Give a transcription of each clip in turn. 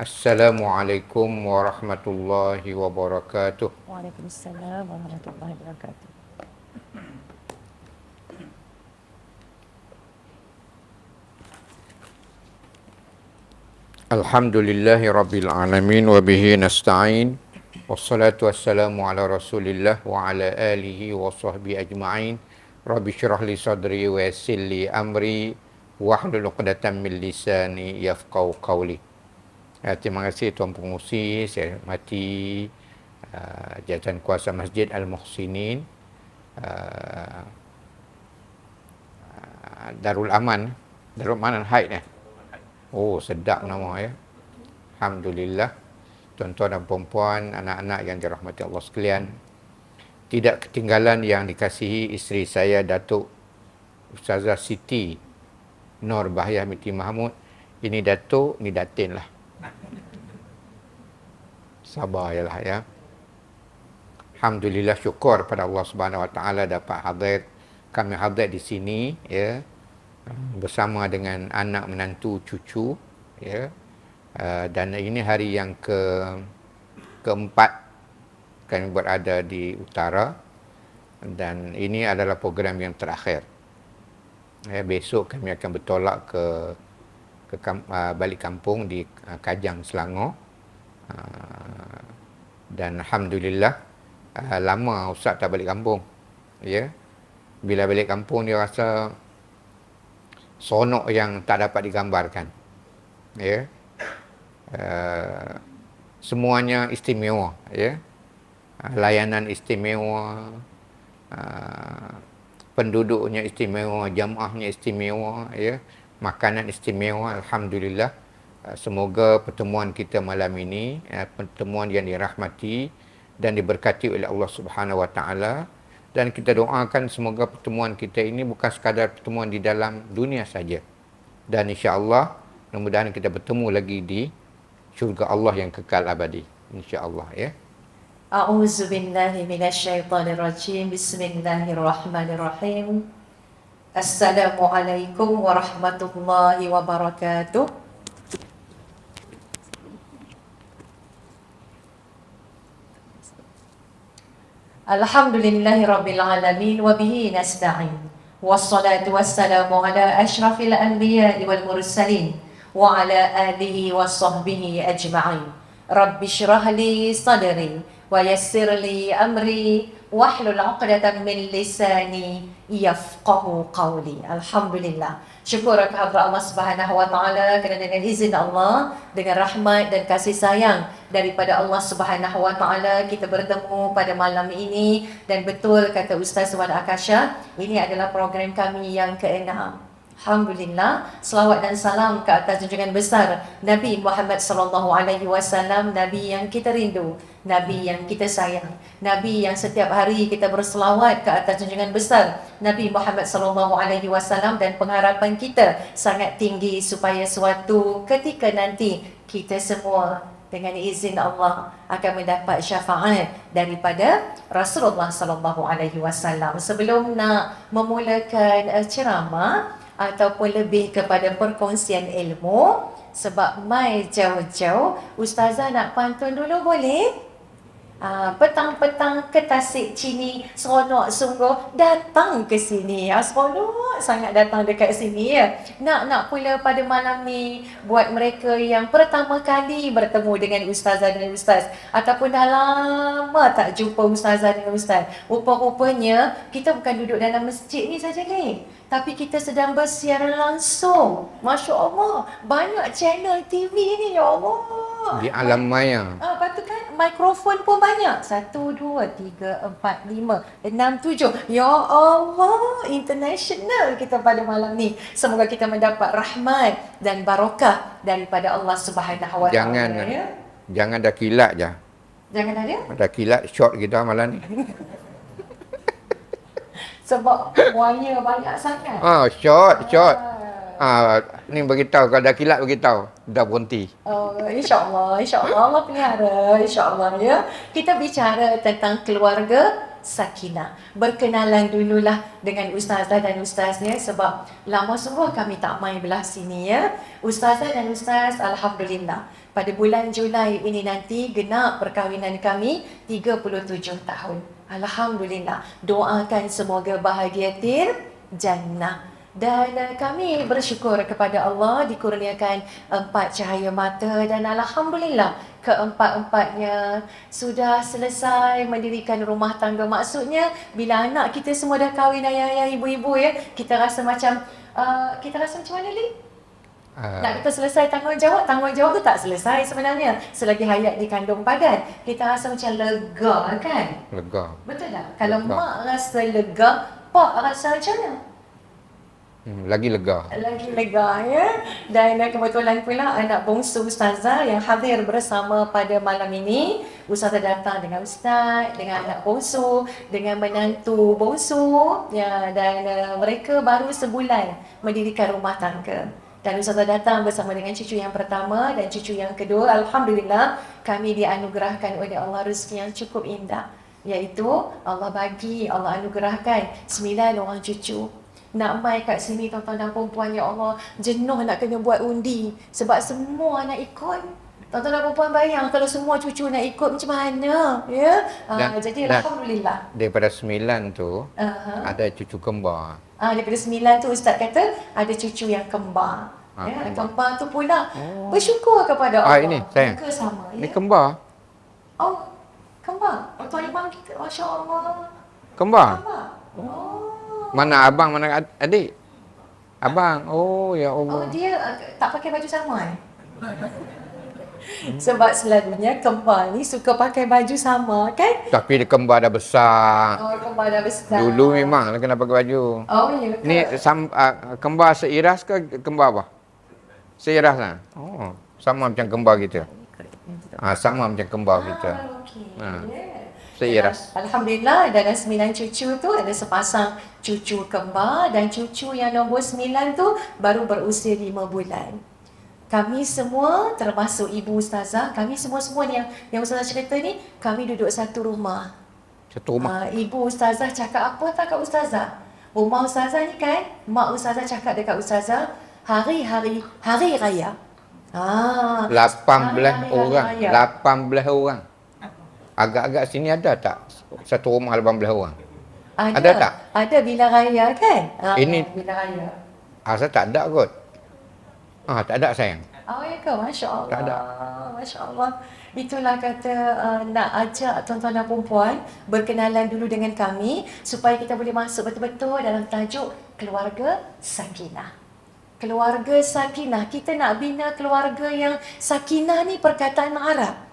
Assalamualaikum warahmatullahi wabarakatuh. Waalaikumsalam warahmatullahi wabarakatuh. Alhamdulillahi rabbil alamin wa bihi nasta'in. Wassalatu wassalamu ala Rasulillah wa ala alihi wa sahbihi ajma'in. Rabbi syrah li sadri wa yassir li amri wahlul 'uqdatam min lisani yafqahu qawli. Terima kasih Tuan Pengurusi, saya hormati Jabatan Kuasa Masjid Al-Muhsinin, Darul Aman, Darul Aman Haid Oh, sedap nama ya. Alhamdulillah. Tuan-tuan dan puan-puan, anak-anak yang dirahmati Allah sekalian. Tidak ketinggalan yang dikasihi isteri saya, Datuk Ustazah Siti Nur Bahiyah Binti Mahmud. Ini Datuk, ini Datin lah. Sabar ya lah ya. Alhamdulillah, syukur pada Allah Subhanahu Wa Taala dapat hadir, kami hadir di sini ya, bersama dengan anak menantu cucu ya. Dan ini hari yang keempat kami berada di utara, dan ini adalah program yang terakhir ya. Besok kami akan bertolak balik kampung di Kajang, Selangor. Dan Alhamdulillah, lama Ustaz tak balik kampung ya. Bila balik kampung dia rasa sonok yang tak dapat digambarkan ya. Semuanya istimewa ya. Layanan istimewa, penduduknya istimewa, jamaahnya istimewa ya, makanan istimewa. Alhamdulillah. Semoga pertemuan kita malam ini pertemuan yang dirahmati dan diberkati oleh Allah Subhanahu Wa Taala. Dan kita doakan semoga pertemuan kita ini bukan sekadar pertemuan di dalam dunia saja. Dan insya-Allah mudah-mudahan kita bertemu lagi di syurga Allah yang kekal abadi. Insya-Allah ya. A'udzu billahi minasyaitonir rajim. Bismillahirrahmanirrahim. Assalamualaikum warahmatullahi wabarakatuh. Alhamdulillahi rabbil alamin wa bihi nasta'in. Wassalatu wassalamu ala asyrafil anbiya'i wal mursalin wa ala alihi wa sahbihi ajma'in. Rabbi syrah li sadri wa yassir li amri wahlul 'uqdatam min lisani yafqahu qawli. Alhamdulillah. Syukur kehadrat Allah Subhanahu Wa Taala kerana dengan izin Allah, dengan rahmat dan kasih sayang daripada Allah Subhanahu Wa Taala kita bertemu pada malam ini. Dan betul kata Ustaz Wan Akasha, ini adalah program kami yang ke-6. Alhamdulillah, selawat dan salam ke atas junjungan besar Nabi Muhammad sallallahu alaihi wasallam, Nabi yang kita rindu, Nabi yang kita sayang, Nabi yang setiap hari kita berselawat ke atas junjungan besar Nabi Muhammad sallallahu alaihi wasallam. Dan pengharapan kita sangat tinggi supaya suatu ketika nanti kita semua dengan izin Allah akan mendapat syafaat daripada Rasulullah sallallahu alaihi wasallam. Sebelum nak memulakan ceramah ataupun lebih kepada perkongsian ilmu, sebab mai jauh-jauh, Ustazah nak pantun dulu boleh? Petang-petang ke Tasik Chini, seronok sungguh datang ke sini. Seronok sangat datang dekat sini ya. Nak pula pada malam ni buat mereka yang pertama kali bertemu dengan Ustazah dan Ustaz, ataupun dah lama tak jumpa Ustazah dan Ustaz. Rupa-rupanya kita bukan duduk dalam masjid ni saja ni, tapi kita sedang bersiaran langsung. Masya Allah, banyak channel TV ni, ya Allah. Di alam maya. Lepas tu kan mikrofon pun banyak. 1, 2, 3, 4, 5, 6, 7. Ya Allah, international kita pada malam ni. Semoga kita mendapat rahmat dan barakah daripada Allah Subhanahu Wa Taala. Jangan dah kilat je. Jangan ada? Dah kilat short kita malam ni. Sebab buaya banyak sangat. Short. Ni beritahu, kalau dah kilat beritahu, dah berhenti. InsyaAllah Allah pelihara, insyaAllah ya. Kita bicara tentang keluarga sakinah. Berkenalan dululah dengan ustazah dan ustaznya sebab lama sungguh kami tak main belah sini ya. Ustazah dan ustaz, alhamdulillah. Pada bulan Julai ini nanti genap perkahwinan kami 37 tahun. Alhamdulillah. Doakan semoga bahagia jannah. Dan kami bersyukur kepada Allah dikurniakan 4 cahaya mata dan alhamdulillah keempat-empatnya sudah selesai mendirikan rumah tangga. Maksudnya bila anak kita semua dah kahwin ayah-ayah, ibu-ibu ya, kita rasa macam kita rasa macam mana Li? Nak kita selesai tanggungjawab tu tak selesai sebenarnya. Selagi hayat dikandung badan, kita rasa macam lega kan? Lega. Betul tak? Kalau mak rasa lega, pak rasa macam mana? Lagi lega. Lagi lega ya. Dan kebetulan pula anak bongsu ustazah yang hadir bersama pada malam ini. Ustazah datang dengan ustaz, dengan anak bongsu, dengan menantu bongsu ya, dan mereka baru sebulan mendirikan rumah tangga. Dan ustazah datang bersama dengan cucu yang pertama dan cucu yang kedua. Alhamdulillah kami dianugerahkan oleh Allah rezeki yang cukup indah, iaitu Allah bagi, Allah anugerahkan 9 orang cucu. Nak mai kat sini tuan-tuan dan perempuan, ya Allah, jenuh nak kena buat undi sebab semua nak ikut. Tuan-tuan dan perempuan bayang kalau semua cucu nak ikut macam mana ya. Jadi alhamdulillah. Daripada 9 tu ada cucu kembar. Daripada 9 tu ustaz kata ada cucu yang kembar. Ya, kembar tu pula bersyukur kepada Allah. Ini sayang. Muka sama ya. Ini kembar. Oh, kembar. Oh, tuan abang kita, masya-Allah. Kembar. Oh. Mana abang, mana adik? Abang. Oh, ya Allah. Oh, dia tak pakai baju sama Sebab selalunya kembar ni suka pakai baju sama kan? Tapi dia kembar dah besar. Oh, kembar dah besar. Dulu memang kena pakai baju. Oh, ya ke? Ni kembar seiras ke kembar apa? Seiras lah. Oh, sama macam kembar kita. Sama macam kembar kita. Okey. Seiras. Alhamdulillah dalam 9 cucu tu ada sepasang cucu kembar dan cucu yang nombor 9 tu baru berusia 5 bulan. Kami semua termasuk ibu ustazah, kami semua-semua ni yang ustazah cerita ni, kami duduk satu rumah. Satu rumah. Ibu ustazah cakap apa tak kat ustazah? Rumah ustazah ni kan, mak ustazah cakap dekat ustazah, hari-hari hari raya. 18 orang. 18 orang. Agak-agak sini ada tak satu rumah 18 orang? Ada tak? Ada bila raya kan? Ini bila raya. Saya tak ada kot. Tak ada sayang. Oh ya ke? Masya Allah. Tak ada. Masya Allah. Itulah kata nak ajak tuan-tuan dan perempuan berkenalan dulu dengan kami supaya kita boleh masuk betul-betul dalam tajuk keluarga sakinah. Keluarga sakinah. Kita nak bina keluarga yang sakinah ni perkataan Arab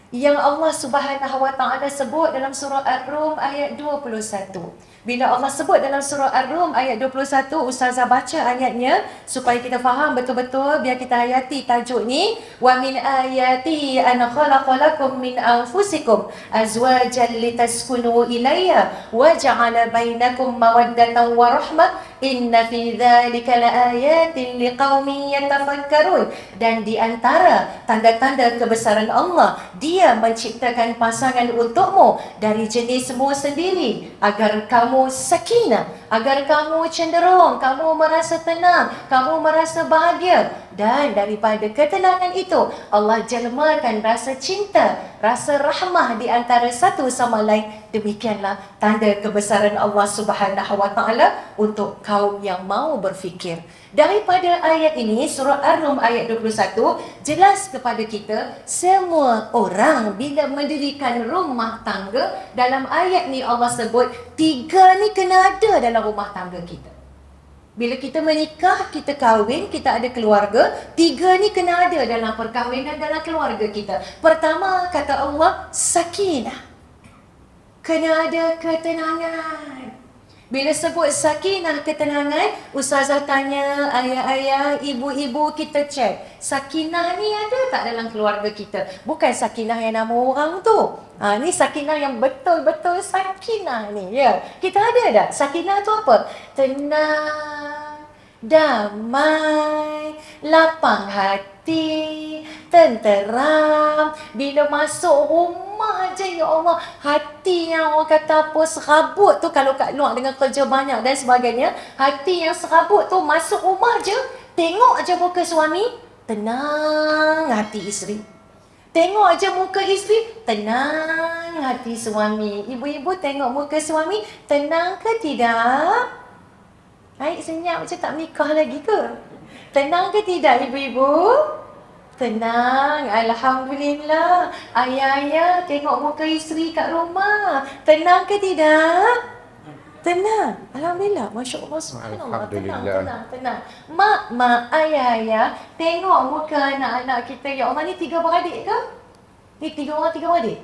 yang Allah Subhanahu Wa Taala sebut dalam surah Ar-Rum ayat 21. Bila Allah sebut dalam surah Ar-Rum ayat 21, ustazah baca ayatnya supaya kita faham betul-betul, biar kita hayati tajuk ni. Wa min ayati an khalaqalakum min anfusikum azwajan litaskunu ilayha wa ja'ala bainakum mawaddatan wa rahmah inna fi dzalika laayatin liqaumin yatafakkarun. Dan di antara tanda-tanda kebesaran Allah, Dia menciptakan pasangan untukmu dari jenismu sendiri agar kamu sakinah, agar kamu cenderung, kamu merasa tenang, kamu merasa bahagia. Dan daripada ketenangan itu Allah jelmakan rasa cinta, rasa rahmah di antara satu sama lain. Demikianlah tanda kebesaran Allah Subhanahu Wa Taala untuk kaum yang mau berfikir. Daripada ayat ini, surah Ar-Rum ayat 21, jelas kepada kita semua orang bila mendirikan rumah tangga, dalam ayat ni Allah sebut 3 ni kena ada dalam rumah tangga kita. Bila kita menikah, kita kahwin, kita ada keluarga, 3 ni kena ada dalam perkahwinan, dalam keluarga kita. Pertama, kata Allah, sakinah. Kena ada ketenangan. Bila sebut sakinah, ketenangan, ustazah tanya ayah-ayah, ibu-ibu, kita cek sakinah ni ada tak dalam keluarga kita? Bukan sakinah yang nama orang tu. Ni sakinah yang betul-betul sakinah ni ya. Kita ada tak? Sakinah tu apa? Tenang, damai, lapang hati, tenteram. Bila masuk rumah je, ya Allah, hati yang orang kata apa, serabut tu, kalau kat luar dengan kerja banyak dan sebagainya, hati yang serabut tu masuk rumah je, tengok je muka suami, tenang hati isteri. Tengok je muka isteri, tenang hati suami. Ibu-ibu tengok muka suami, tenang ke tidak? Aik senyap macam tak menikah lagi ke? Tenang ke tidak ibu-ibu? Tenang, Alhamdulillah. Ayah-ayah tengok muka isteri kat rumah. Tenang ke tidak? Tenang. Alhamdulillah. Masya Allah. Subhanallah. Tenang, Alhamdulillah. tenang. Mak, ayah-ayah tengok muka anak-anak kita. Ya Allah, ni 3 beradik ke? Ni 3 orang, 3 beradik?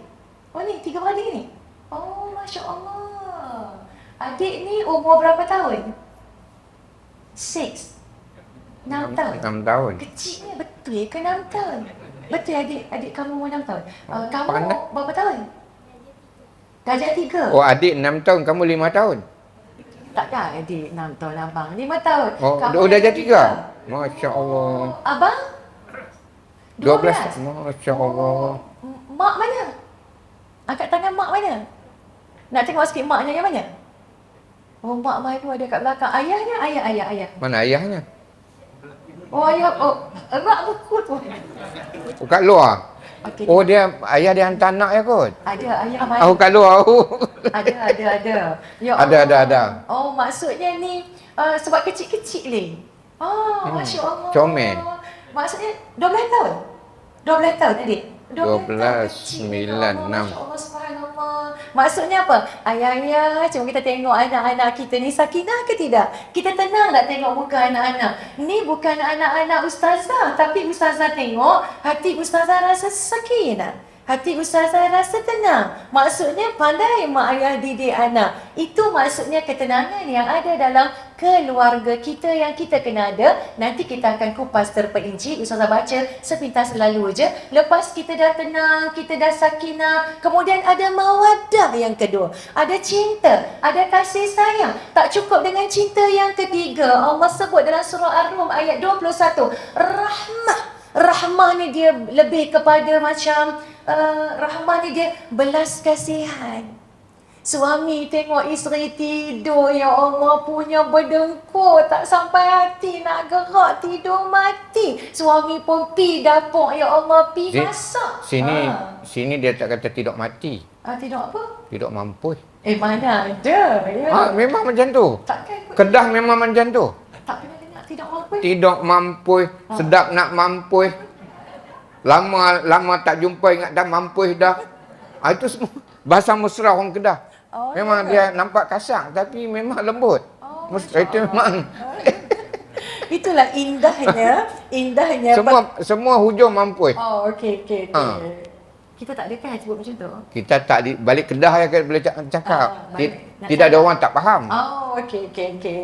Oh, ni 3 beradik ni? Oh, Masya Allah. Adik ni umur berapa tahun? 6. 6 tahun. 6 tahun. Kecilnya betul ke 6 tahun? Betul adik kamu umur 6 tahun? Kamu Pandai. berapa tahun? Darjah 3. Oh, adik 6 tahun, kamu 5 tahun. Takkan adik 6 tahun abang 5 tahun. Oh, Kamu dah darjah jadi 3. 3. Masya-Allah. Abang? 12. Masya-Allah. Mak mana? Angkat tangan mak mana? Nak tengok sikit maknya yang mana? Oh, mak malu ada kat belakang. Ayahnya, ayah. Mana ayahnya? Oh, ayah. Oh, erak beku tu. Oh, kat luar. Okey. Oh, ayah dia hantar anak ya kot. Ada ayah mana? Oh, kat luar. Ada. Ya Ada, Allah. ada. Oh, maksudnya ni sebab kecil-kecil ni. Oh, Masya Allah. comel. Maksudnya 12 tahun? 12 tahun adik? 12, tahun, kecil. 9, Ya Allah, 6. Masya Allah, subhanallah. Maksudnya apa? Ayah-ayah, cuma kita tengok anak-anak kita ni sakinah ke tidak? Kita tenang tak tengok muka anak-anak? Ni bukan anak-anak ustazah, tapi ustazah tengok, hati ustazah rasa sakinah. Hati ustazah rasa tenang. Maksudnya pandai mak ayah didik anak. Itu maksudnya ketenangan yang ada dalam keluarga kita yang kita kena ada. Nanti kita akan kupas terperinci. Ustazah baca sepintas selalu je. Lepas kita dah tenang, kita dah sakinah. Kemudian ada mawaddah yang kedua. Ada cinta, ada kasih sayang. Tak cukup dengan cinta yang ketiga. Allah sebut dalam surah Ar-Rum ayat 21. Rahmah. Rahmah ni dia lebih kepada macam rahmah ni dia belas kasihan. Suami tengok isteri tidur, ya Allah, punya berdengkur, tak sampai hati nak gerak, tidur mati. Suami pun pi dapur, ya Allah, pi masak. Sini dia tak kata tidak mati. Tidur apa? Tidak mampu. Mana ada, ya. Memang macam tu. Takkan Kedah memang macam tu. tak pernah dengar tidak mampu. Tidak mampu, sedap nak mampu. Lama tak jumpa ingat dah mampu dah. Itu semua bahasa mesra orang Kedah. Oh, memang dia nampak kasar tapi memang lembut. Itu memang itulah indahnya. semua hujung mampu. Oh, okey. Kita tak ada kan sebut macam tu? Kita tak balik Kedah ya boleh cakap. Tidak ada orang tak faham. Oh, okey.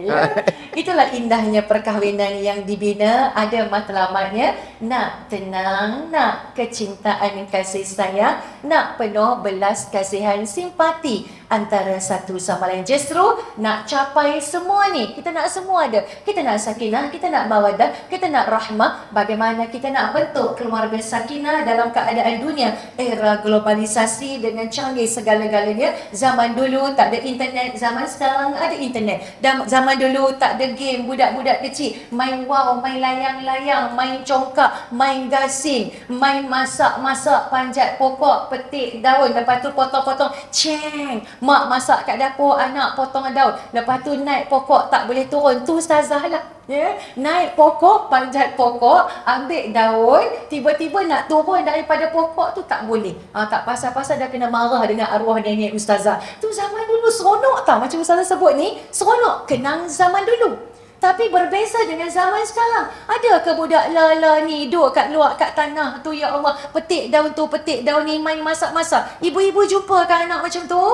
Ya. Itulah indahnya perkahwinan yang dibina, ada matlamatnya, nak tenang, nak kecintaan kasih sayang, nak penuh belas kasihan simpati antara satu sama lain. Justru nak capai semua ni, kita nak semua ada. Kita nak sakinah, kita nak mawaddah, kita nak rahmah. Bagaimana kita nak bentuk keluarga sakinah dalam keadaan dunia era globalisasi dengan canggih segala-galanya. Zaman dulu tak ada internet, zaman sekarang ada internet. Zaman dulu tak ada game, budak-budak kecil main wow, main layang-layang, main congkak, main gasing, main masak-masak, panjat pokok, petik daun, lepas tu potong-potong, ceng. Mak masak kat dapur, anak potong daun. Lepas tu naik pokok tak boleh turun. Tu ustazah lah. Ya? Naik pokok, panjat pokok, ambil daun, tiba-tiba nak turun daripada pokok tu tak boleh. Tak pasal-pasal dah kena marah dengan arwah nenek ustazah. Tu zaman dulu seronok tau. Macam ustazah sebut ni, seronok. Kenang zaman dulu. Tapi berbeza dengan zaman sekarang. Ada ke budak lala ni duduk kat luar kat tanah tu, ya Allah, petik daun tu, petik daun ni, main masak-masak. Ibu-ibu jumpa kan anak macam tu?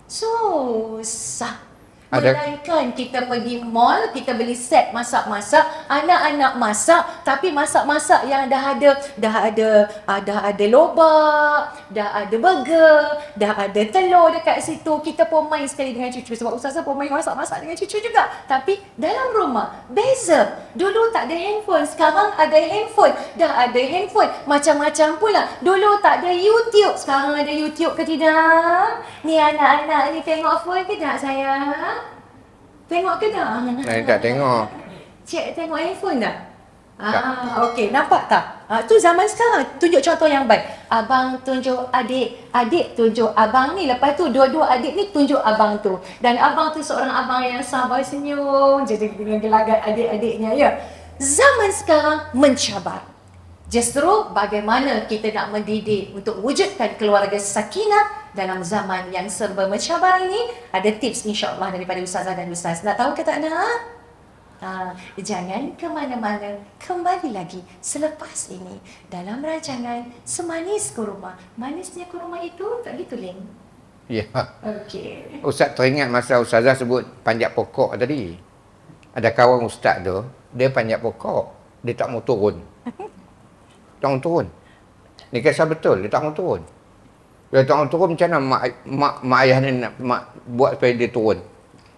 Susah. Ada. Melainkan kita pergi mall, kita beli set masak-masak, anak-anak masak, tapi masak-masak yang dah ada lobak, dah ada burger, dah ada telur dekat situ. Kita pun main sekali dengan cucu, sebab ustazah pun main masak-masak dengan cucu juga. Tapi dalam rumah beza. Dulu tak ada handphone, sekarang ada handphone. Dah ada handphone, macam-macam pula. Dulu tak ada YouTube, sekarang ada YouTube ke tidak? Ni anak-anak ni tengok phone ke tak sayang? Tengok ke tak? Saya tak tengok. Cik tengok handphone tak? Tak. Okey, nampak tak? Tu zaman sekarang. Tunjuk contoh yang baik. Abang tunjuk adik, adik tunjuk abang ni. Lepas tu dua-dua adik ni tunjuk abang tu. Dan abang tu seorang abang yang sabar, senyum je dengan gelagat adik-adiknya, ya. Zaman sekarang mencabar. Justru bagaimana kita nak mendidik untuk wujudkan keluarga sakinah dalam zaman yang serba mencabar ini, ada tips insya-Allah daripada ustazah dan ustaz. Nak tahu ke tak nak? Jangan ke mana-mana, kembali lagi selepas ini dalam rancangan Semanis Kurma. Manisnya kurma itu tak gitu, Ling? Ya. Okey. Ustaz teringat masa ustazah sebut panjat pokok tadi. Ada kawan ustaz tu, dia panjat pokok, dia tak mau turun. Tak mau turun. Ni kisah betul, dia tak mau turun. Dia tak mau turun, macam mana mak ayah ni nak buat supaya dia turun.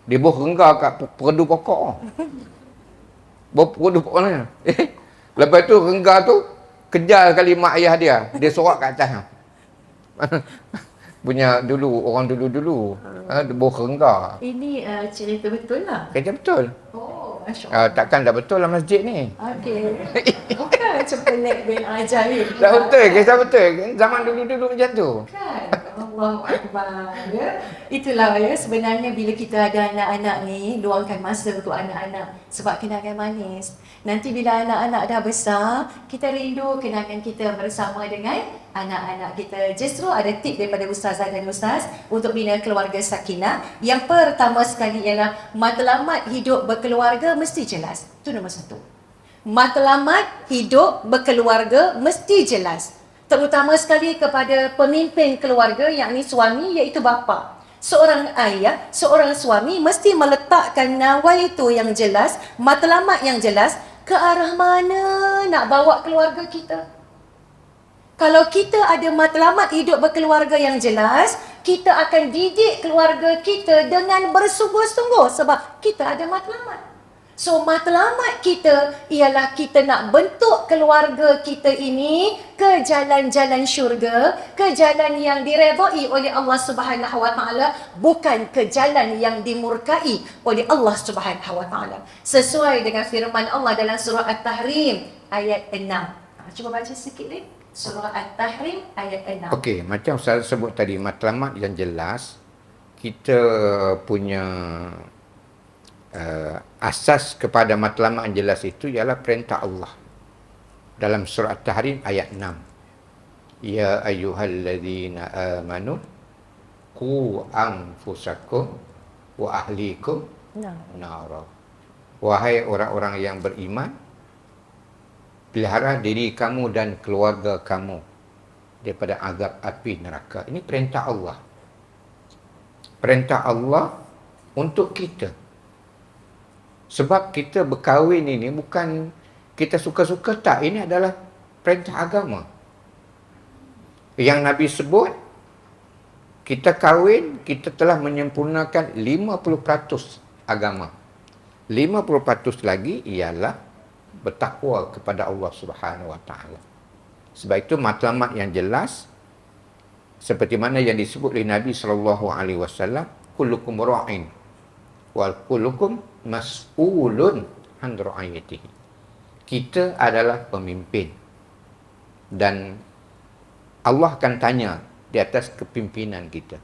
Dia berenggar kat perdu pokok. Perdu pokok mana? Lepas tu renggar tu, kejar kali mak ayah dia. Dia sorak kat atas. Punya dulu, orang dulu-dulu. Dia berenggar. Ini cerita betul lah. Kerja betul. Oh, Masya Allah. Takkan dah betul lah masjid ni. Okey. Bukan macam pelik bin ajaib. Dah betul, kisah betul. Zaman dulu-dulu macam tu. Kan? Allahu Akbar. Ya? Itulah ya, sebenarnya bila kita ada anak-anak ni, luangkan masa untuk anak-anak. Sebab kenangan manis. Nanti bila anak-anak dah besar, kita rindu kenangan kita bersama dengan anak-anak kita. Justru ada tip daripada ustazah dan ustaz untuk bina keluarga sakinah. Yang pertama sekali ialah matlamat hidup berkeluarga mesti jelas. Itu nombor satu. Matlamat hidup berkeluarga mesti jelas. Terutama sekali kepada pemimpin keluarga, yakni suami, iaitu bapa. Seorang ayah, seorang suami mesti meletakkan nawaitu yang jelas, matlamat yang jelas, ke arah mana nak bawa keluarga kita. Kalau kita ada matlamat hidup berkeluarga yang jelas, kita akan didik keluarga kita dengan bersungguh-sungguh sebab kita ada matlamat. So, matlamat kita ialah kita nak bentuk keluarga kita ini ke jalan-jalan syurga, ke jalan yang diredai oleh Allah Subhanahu Wa Taala, bukan ke jalan yang dimurkai oleh Allah Subhanahu Wa Taala. Sesuai dengan firman Allah dalam surah At-Tahrim ayat 6. Cuba baca sikit ni. Surah At-Tahrim ayat 6. Okey, macam saya sebut tadi, matlamat yang jelas, kita punya asas kepada matlamat yang jelas itu ialah perintah Allah. Dalam surah At-Tahrim ayat 6. Ya ayyuhalladzina amanu qu anfusakum wa ahlikum nara. Wahai orang-orang yang beriman, pelihara diri kamu dan keluarga kamu daripada azab api neraka. Ini perintah Allah. Perintah Allah untuk kita. Sebab kita berkahwin ini bukan kita suka-suka, tak. Ini adalah perintah agama. Yang Nabi sebut, kita kahwin, kita telah menyempurnakan 50% agama. 50% lagi ialah bertakwa kepada Allah Subhanahu Wa Taala. Sebab itu matlamat yang jelas, seperti mana yang disebut oleh Nabi SAW, kullukum ra'in wal kullukum mas'ulun an ra'iyatihi. Kita adalah pemimpin dan Allah akan tanya di atas kepimpinan kita.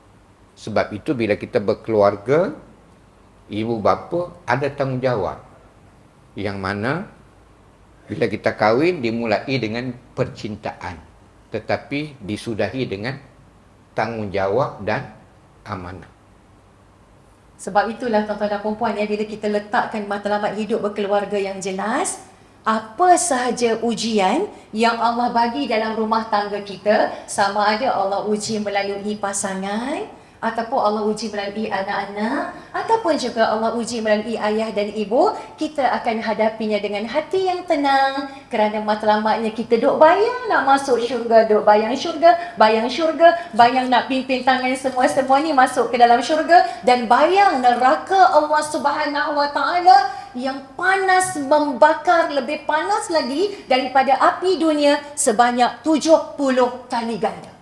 Sebab itu bila kita berkeluarga, ibu bapa ada tanggungjawab, yang mana bila kita kahwin dimulai dengan percintaan, tetapi disudahi dengan tanggungjawab dan amanah. Sebab itulah tuan-tuan dan puan-puan, ya, bila kita letakkan matlamat hidup berkeluarga yang jelas, apa sahaja ujian yang Allah bagi dalam rumah tangga kita, sama ada Allah uji melalui pasangan ataupun Allah uji melalui anak-anak, ataupun juga Allah uji melalui ayah dan ibu, kita akan hadapinya dengan hati yang tenang, kerana matlamatnya kita duk bayang nak masuk syurga, duk bayang syurga, bayang nak pimpin tangan semua ni masuk ke dalam syurga, dan bayang neraka Allah Subhanahu Wa Taala yang panas, membakar, lebih panas lagi daripada api dunia sebanyak 70 kali ganda.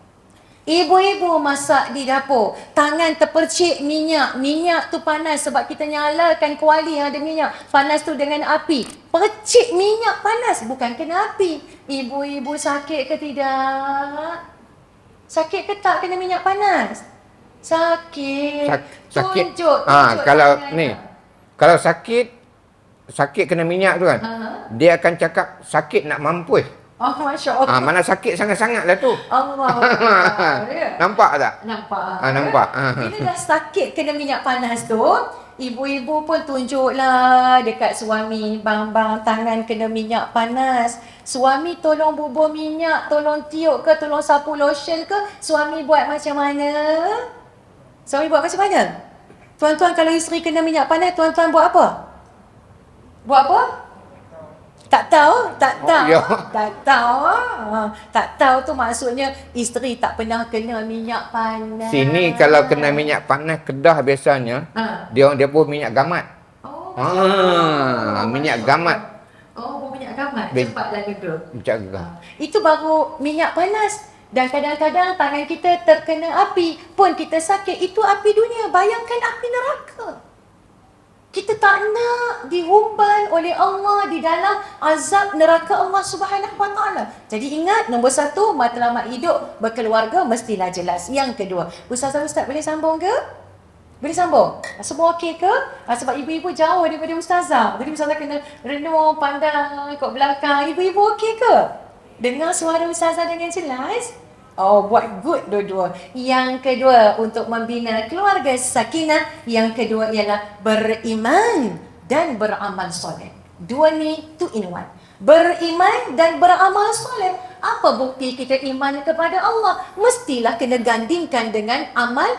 Ibu-ibu masak di dapur, tangan terpercik minyak, minyak tu panas sebab kita nyalakan kuali yang ada minyak, panas tu dengan api, percik minyak panas, bukan kena api. Ibu-ibu sakit ke tidak? Sakit ke tak kena minyak panas? Sakit. Sakit. Tunjuk Kalau tangan. ni, kalau sakit kena minyak tu kan, dia akan cakap sakit nak mampus. Oh, Masya Allah. Mana sakit sangat-sangat lah tu. Allah. Nampak tak? Nampak. Nampak. Bila dah sakit kena minyak panas tu, ibu-ibu pun tunjuklah dekat suami, bang tangan kena minyak panas. Suami tolong bubur minyak, tolong tiup ke, tolong sapu lotion ke, suami buat macam mana? Suami buat macam mana? Tuan-tuan kalau isteri kena minyak panas, tuan-tuan buat apa? Buat apa? Tak tahu. Ya. Tak tahu. Tak tahu tu maksudnya isteri tak pernah kena minyak panas. Sini kalau kena minyak panas Kedah biasanya, dia pun minyak gamat. Minyak gamat. Minyak gamat. Cepatlah lega. Jaga. Itu baru minyak panas. Dan kadang-kadang tangan kita terkena api pun kita sakit. Itu api dunia. Bayangkan api neraka. Kita tak nak dihumban oleh Allah di dalam azab neraka Allah Subhanahu Wa Taala. Jadi ingat, nombor satu, matlamat hidup berkeluarga mestilah jelas. Yang kedua, Ustaz boleh sambung ke? Boleh sambung? Semua okey ke? Sebab ibu-ibu jauh daripada Ustazah. Jadi Ustazah kena renung, pandang kat belakang. Ibu-ibu okey ke? Dengar suara Ustazah dengan jelas? Buat good dua-dua. Yang kedua, untuk membina keluarga sakinah, yang kedua ialah beriman dan beramal soleh. Dua ni, two in one. Beriman dan beramal soleh. Apa bukti kita iman kepada Allah? Mestilah kena gandingkan dengan amal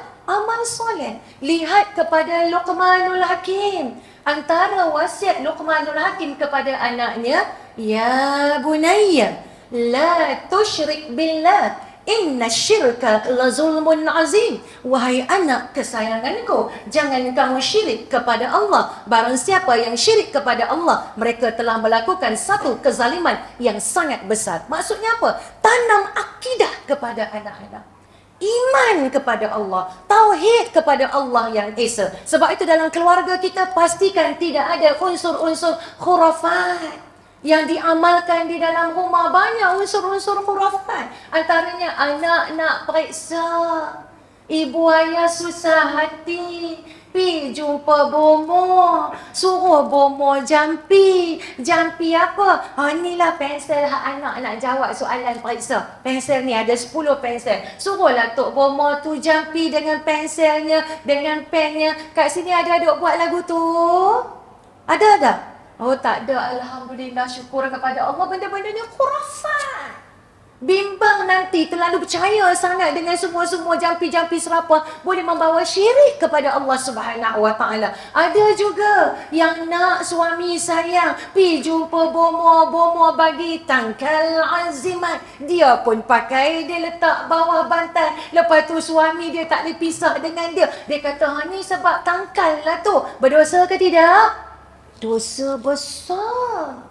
soleh. Lihat kepada Luqmanul Hakim. Antara wasiat Luqmanul Hakim kepada anaknya, ya bunayya, la tusyrik billah. Inna syirka la zulmun azim. Wahai anak kesayanganku, jangan kamu syirik kepada Allah. Barang siapa yang syirik kepada Allah, mereka telah melakukan satu kezaliman yang sangat besar. Maksudnya apa? Tanam akidah kepada anak-anak. Iman kepada Allah, tauhid kepada Allah yang Esa. Sebab itu dalam keluarga kita pastikan tidak ada unsur-unsur khurafat yang diamalkan di dalam rumah. Banyak unsur-unsur khurafat. Antaranya anak nak periksa, ibu ayah susah hati, pi jumpa bomoh, suruh bomoh jampi. Jampi apa? Inilah pensel anak nak jawab soalan periksa. Pensel ni ada 10 pensel. Suruhlah Tok Bomoh tu jampi dengan penselnya, dengan pennya. Kat sini ada duk buat lagu tu? Ada tak? Tak ada. Alhamdulillah, syukur kepada Allah. Benda-bendanya khurafat. Bimbang nanti terlalu percaya sangat dengan semua-semua jampi-jampi serapa boleh membawa syirik kepada Allah Subhanahu Wa Taala. Ada juga yang nak suami sayang, pi jumpa bomoh bagi tangkal azimat. Dia pun pakai, dia letak bawah bantal. Lepas tu suami dia tak boleh pisah dengan dia. Dia kata, ni sebab tangkal lah tu. Berdosa ke tidak? Dosa besar.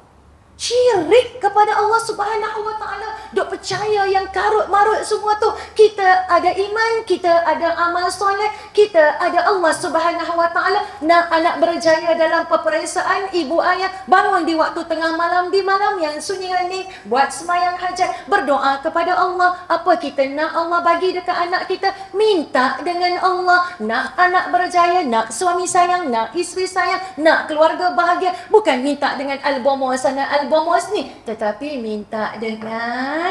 Syirik kepada Allah Subhanahu Wa Taala. Duk percaya yang karut-marut semua tu. Kita ada iman, kita ada amal soleh, kita ada Allah Subhanahu Wa Taala. Nak anak berjaya dalam peperiksaan, ibu ayah bangun di waktu tengah malam, di malam yang sunyi hening, buat sembahyang hajat, berdoa kepada Allah. Apa kita nak Allah bagi dekat anak kita, minta dengan Allah. Nak anak berjaya, nak suami sayang, nak isteri sayang, nak keluarga bahagia. Bukan minta dengan al-bomoh sana, al-bomoh sini, tetapi minta dengan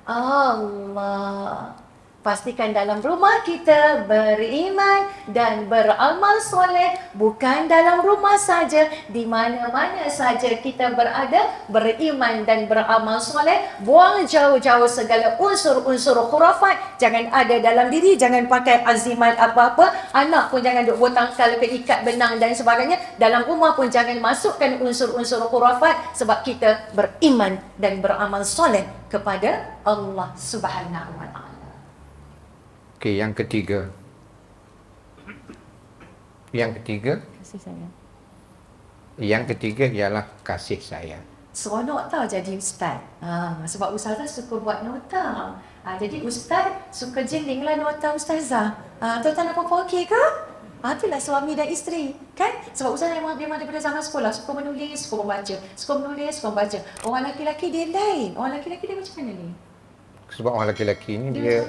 Allah. Pastikan dalam rumah kita beriman dan beramal soleh, bukan dalam rumah saja, di mana-mana saja kita berada, beriman dan beramal soleh. Buang jauh-jauh segala unsur-unsur khurafat, jangan ada dalam diri, jangan pakai azimat apa-apa. Anak pun jangan duk botangkal ke ikat benang dan sebagainya. Dalam rumah pun jangan masukkan unsur-unsur khurafat, sebab kita beriman dan beramal soleh kepada Allah Subhanahu wa taala. Okey, yang ketiga. Yang ketiga, Kasih sayang. yang ketiga ialah kasih sayang. Seronok tau jadi ustaz. Sebab ustazah suka buat nota. Jadi ustaz suka jilinglah nota ustazah. Tuan-tuan dan puan-puan okey ke? Itulah suami dan isteri. Kan? Sebab ustazah memang daripada zaman sekolah. Suka menulis, suka membaca. Suka menulis, suka membaca. Orang lelaki-lelaki dia lain. Orang lelaki-lelaki dia macam mana ni? Sebab orang lelaki ni Dia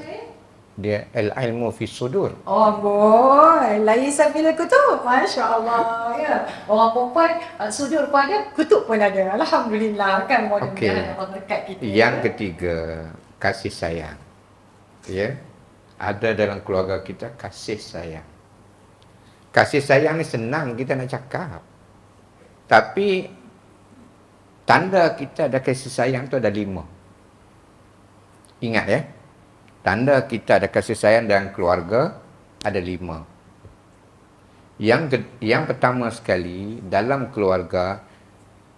dia al-ilmu fi sudur. oh boy, lain sambil kutub. Masya Allah. Ya. Orang perempuan sudur pun ada, kutub pun ada. Alhamdulillah kan, mudah-mudahan Allah berkat kita. Yang ketiga, kasih sayang. Ya. Ada dalam keluarga kita kasih sayang. Kasih sayang ni senang kita nak cakap. Tapi tanda kita ada kasih sayang tu ada 5. Ingat ya. Tanda kita ada kasih sayang dalam keluarga ada 5. Yang pertama sekali, dalam keluarga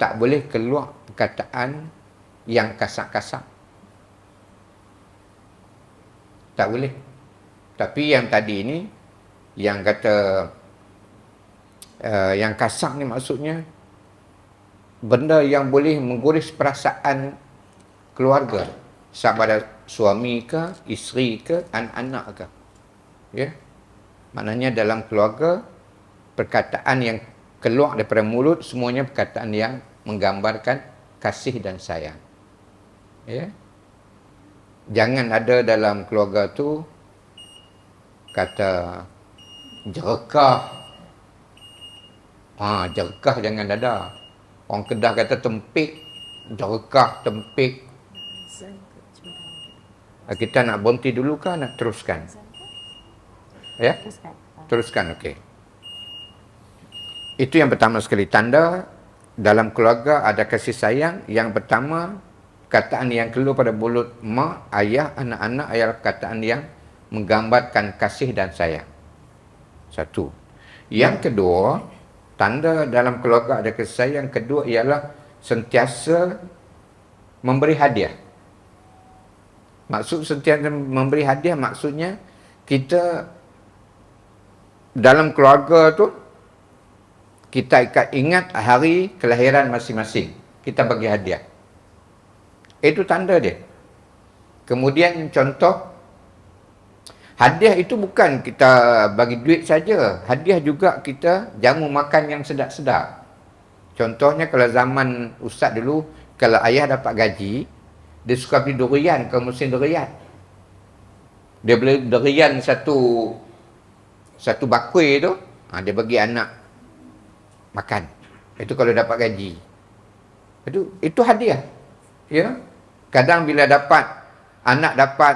tak boleh keluar perkataan yang kasar-kasar. Tak boleh. Tapi yang tadi ini, yang kata yang kasar ni maksudnya benda yang boleh mengguris perasaan keluarga, sama ada suami ke, isteri ke, anak-anak ke. Ya. Maknanya dalam keluarga, perkataan yang keluar daripada mulut semuanya perkataan yang menggambarkan kasih dan sayang. Ya. Jangan ada dalam keluarga tu kata jerekah. Jerekah jangan ada. Orang Kedah kata tempik, jerekah, tempik. Kita nak berhenti dulu ke nak teruskan? Ya? Teruskan, okey. Itu yang pertama sekali. Tanda dalam keluarga ada kasih sayang. Yang pertama, kataan yang keluar pada mulut mak, ayah, anak-anak ialah kataan yang menggambarkan kasih dan sayang. Satu. Yang kedua, tanda dalam keluarga ada kasih sayang. Kedua ialah sentiasa memberi hadiah. Maksud sentiasa memberi hadiah maksudnya kita dalam keluarga tu kita ingat hari kelahiran masing-masing. Kita bagi hadiah. Itu tanda dia. Kemudian contoh, hadiah itu bukan kita bagi duit saja. Hadiah juga kita jamu makan yang sedap-sedap. Contohnya kalau zaman ustaz dulu, kalau ayah dapat gaji, dia suka beli durian ke musim durian. Dia beli durian satu bakul tu, dia bagi anak makan. Itu kalau dapat gaji. Itu hadiah. Ya. Kadang bila anak dapat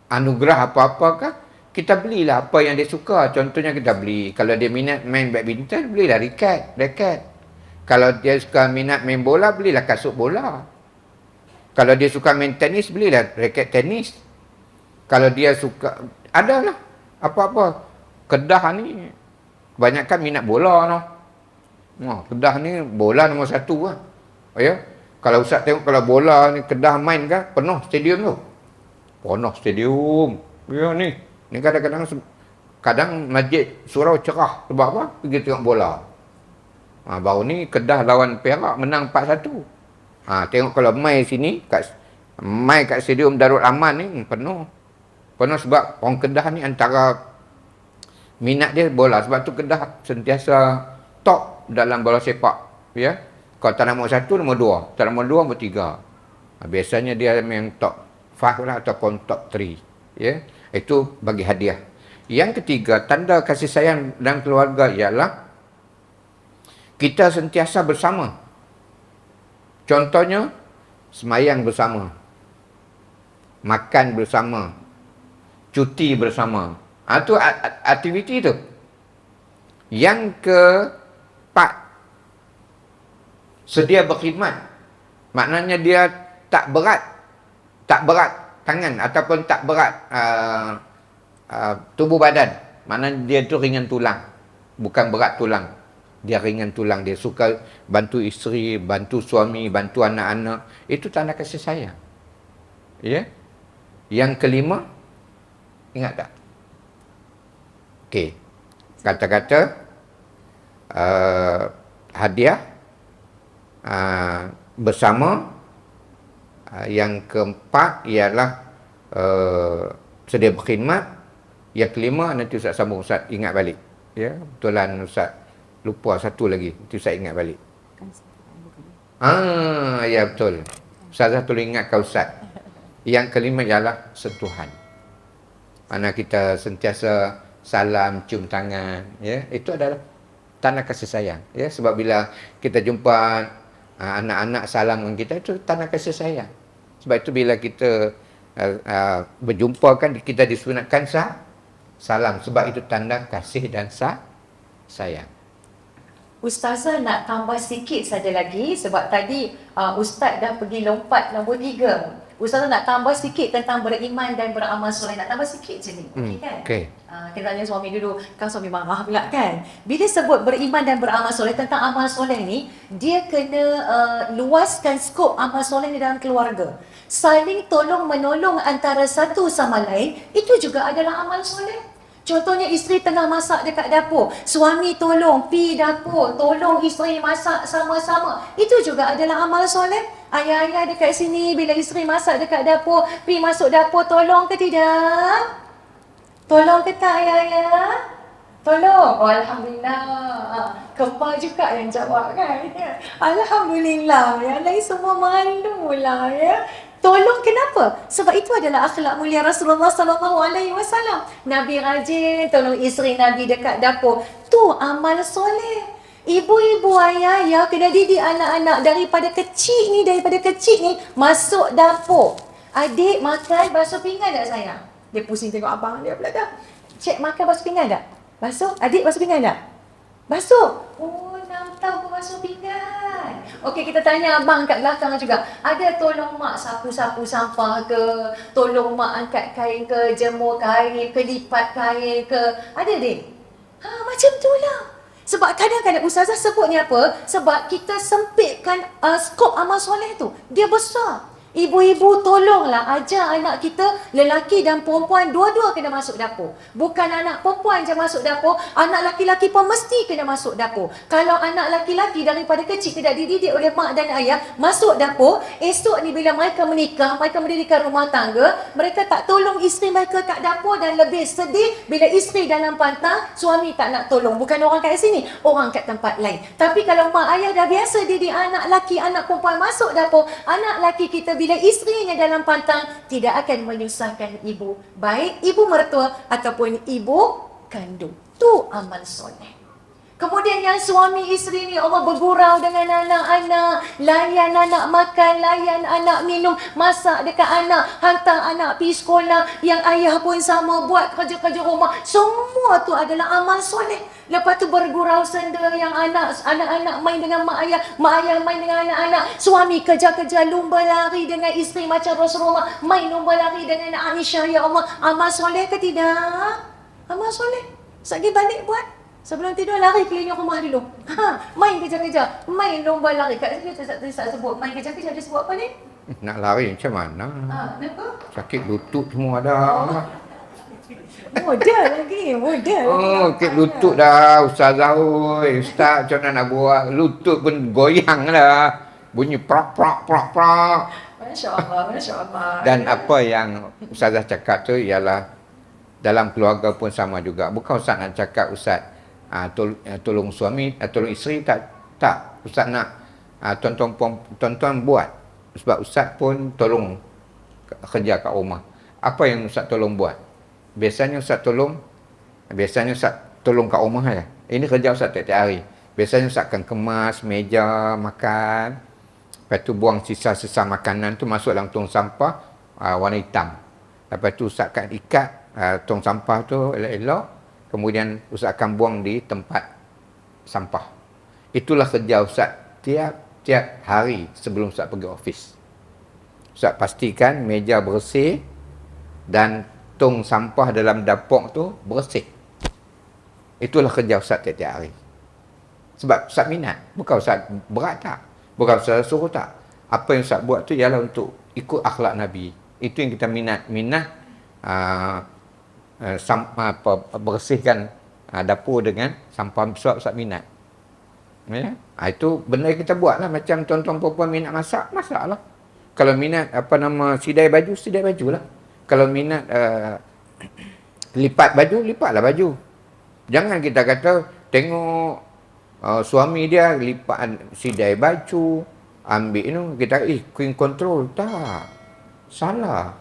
anugerah apa-apa kan, kita belilah apa yang dia suka. Contohnya kita beli, kalau dia minat main badminton, belilah raket. Kalau dia suka minat main bola, belilah kasut bola. Kalau dia suka main tenis, belilah raket tenis. Kalau dia suka, adalah apa-apa. Kedah ni kebanyakan minat bola no. Kedah ni bola nombor 1 lah. Ya. Kalau ustaz tengok kalau bola ni Kedah main kan, penuh stadium tu. Penuh stadium. Ya ni. Ni kadang masjid surau cerah. Sebab apa? Pergi tengok bola. Baru ni Kedah lawan Perak menang 4-1. Tengok kalau mai sini, kat stadium Darul Aman ni penuh. Penuh sebab orang Kedah ni antara minat dia bola. Sebab tu Kedah sentiasa top dalam bola sepak. Ya. Kalau tak nombor 1, nombor 2. Tak nombor 2, nombor 3. Biasanya dia memang top 5 lah ataupun top 3. Ya. Itu bagi hadiah. Yang ketiga, tanda kasih sayang dalam keluarga ialah kita sentiasa bersama. Contohnya, semayang bersama. makan bersama, cuti bersama. Itu aktiviti tu. Yang keempat, sedia berkhidmat. Maknanya dia tak berat tangan ataupun tak berat tubuh badan. Maknanya dia tu ringan tulang, bukan berat tulang. Dia ringan tulang. Dia suka bantu isteri, bantu suami, bantu anak-anak. Itu tanda kasih sayang. Ya. Yang kelima, ingat tak? Okey. Kata-kata hadiah bersama. Yang keempat ialah sedia berkhidmat. Yang kelima, nanti Ustaz sambung, Ustaz ingat balik. Ya, betulan Ustaz lupa satu lagi. Nanti Ustaz ingat balik. Ya betul. Ustazah tolong ingatkan Ustaz. Yang kelima ialah sentuhan. Mana kita sentiasa salam, cium tangan, ya. Itu adalah tanda kasih sayang, ya. Sebab bila kita jumpa anak-anak salam dengan kita, itu tanda kasih sayang. Sebab itu bila kita berjumpa kan, kita disunatkan salam. Sebab itu tanda kasih dan sayang. Ustazah nak tambah sikit saja lagi sebab tadi Ustaz dah pergi lompat nombor 3. Ustazah nak tambah sikit tentang beriman dan beramal soleh. Nak tambah sikit je ni. Okey kan? Okey. Kita tanya suami dulu. Kan suami marah pula kan? Bila sebut beriman dan beramal soleh, tentang amal soleh ni, dia kena luaskan skop amal soleh di dalam keluarga. Saling tolong menolong antara satu sama lain, itu juga adalah amal soleh. Contohnya isteri tengah masak dekat dapur, suami tolong pi dapur, tolong isteri masak sama-sama. Itu juga adalah amal soleh. Ayah-ayah dekat sini bila isteri masak dekat dapur, pi masuk dapur tolong ke tidak? Tolong ke tak ayah-ayah? Tolong. Oh, Alhamdulillah. Kembar juga yang jawab kan. Alhamdulillah. Yang lain semua malu lah ya. Tolong kenapa? Sebab itu adalah akhlak mulia Rasulullah SAW. Nabi rajin tolong isteri Nabi dekat dapur. Tu amal soleh. Ibu-ibu ayah kena didik anak-anak daripada kecil ni masuk dapur. Adik makan basuh pinggan tak sayang? Dia pusing tengok abang dia pula dah. Cik makan basuh pinggan tak? Basuh? Adik basuh pinggan tak? Basuh. Oh, 6 tahun pun basuh pinggan. Okey, kita tanya abang kat belakang juga. Ada tolong mak sapu-sapu sampah ke? Tolong mak angkat kain ke? Jemur kain ke? Lipat kain ke? Ada, Dek? Macam tu lah. Sebab kadang-kadang Ustazah sebut ni apa? Sebab kita sempitkan skop amal soleh tu. Dia besar. Ibu-ibu tolonglah ajar anak kita, lelaki dan perempuan dua-dua kena masuk dapur. Bukan anak perempuan je masuk dapur, anak laki-laki pun mesti kena masuk dapur. Kalau anak laki-laki daripada kecil tidak dididik oleh mak dan ayah masuk dapur, esok ni bila mereka menikah, mereka mendirikan rumah tangga, mereka tak tolong isteri mereka kat dapur dan lebih sedih bila isteri dalam pantang, suami tak nak tolong. Bukan orang kat sini, orang kat tempat lain. Tapi kalau mak ayah dah biasa didik anak laki, anak perempuan masuk dapur, anak laki kita bila isterinya dalam pantang tidak akan menyusahkan ibu, baik ibu mertua ataupun ibu kandung. Tu amal soleh. Kemudian yang suami isteri ni Allah bergurau dengan anak-anak, layan anak makan, layan anak minum, masak dekat anak, hantar anak pergi sekolah, yang ayah pun sama buat kerja-kerja rumah. Semua tu adalah amal soleh. Lepas tu bergurau senda yang anak-anak main dengan mak ayah main dengan anak-anak, suami kerja-kerja lumba lari dengan isteri macam Rasulullah, main lumba lari dengan Aisyah. Ya Allah, amal soleh ke tidak? Amal soleh. Sekali balik buat. Sebelum tidur lari keliling rumah dulu. Main kejar-kejar, main lomba lari. Kat sini saya sebut main kejar-kejar, dia sebut apa ni? Nak lari macam mana? Kenapa? Sakit lutut semua dah. Modal lagi. Sakit lutut dah Ustazah. Ustaz macam mana nak buat? Lutut pun goyang lah. Bunyi prak. Masya Allah. Dan apa yang Ustazah cakap tu ialah dalam keluarga pun sama juga. Bukan Ustaz nak cakap Ustaz tolong suami, tolong isteri, tak. Ustaz nak tuan-tuan buat. Sebab Ustaz pun tolong kerja kat rumah. Apa yang Ustaz tolong buat? Biasanya Ustaz tolong kat rumah ya. Ini kerja Ustaz tiap-tiap hari. Biasanya Ustaz akan kemas meja makan. Lepas tu buang sisa-sisa makanan tu masuk dalam tong sampah. warna hitam. Lepas tu Ustaz akan ikat tong sampah tu elok-elok, kemudian Ustaz akan buang di tempat sampah. Itulah kerja Ustaz tiap hari sebelum Ustaz pergi office. Ustaz pastikan meja bersih dan tong sampah dalam dapur tu bersih. Itulah kerja Ustaz tiap-tiap hari. Sebab Ustaz minat. Bukan Ustaz berat tak. Bukan Ustaz suruh tak. Apa yang Ustaz buat tu ialah untuk ikut akhlak Nabi. Itu yang kita minat. Bersihkan dapur dengan sampah. Sebab Ustaz minat. Ya? Itu benda yang kita buat lah. Macam tuan-tuan perempuan minat masak lah. Kalau minat sidai baju lah. Kalau minat lipat baju, lipatlah baju. Jangan kita kata tengok suami dia lipat sidai baju, ambil itu, kita queen control. Tak. Salah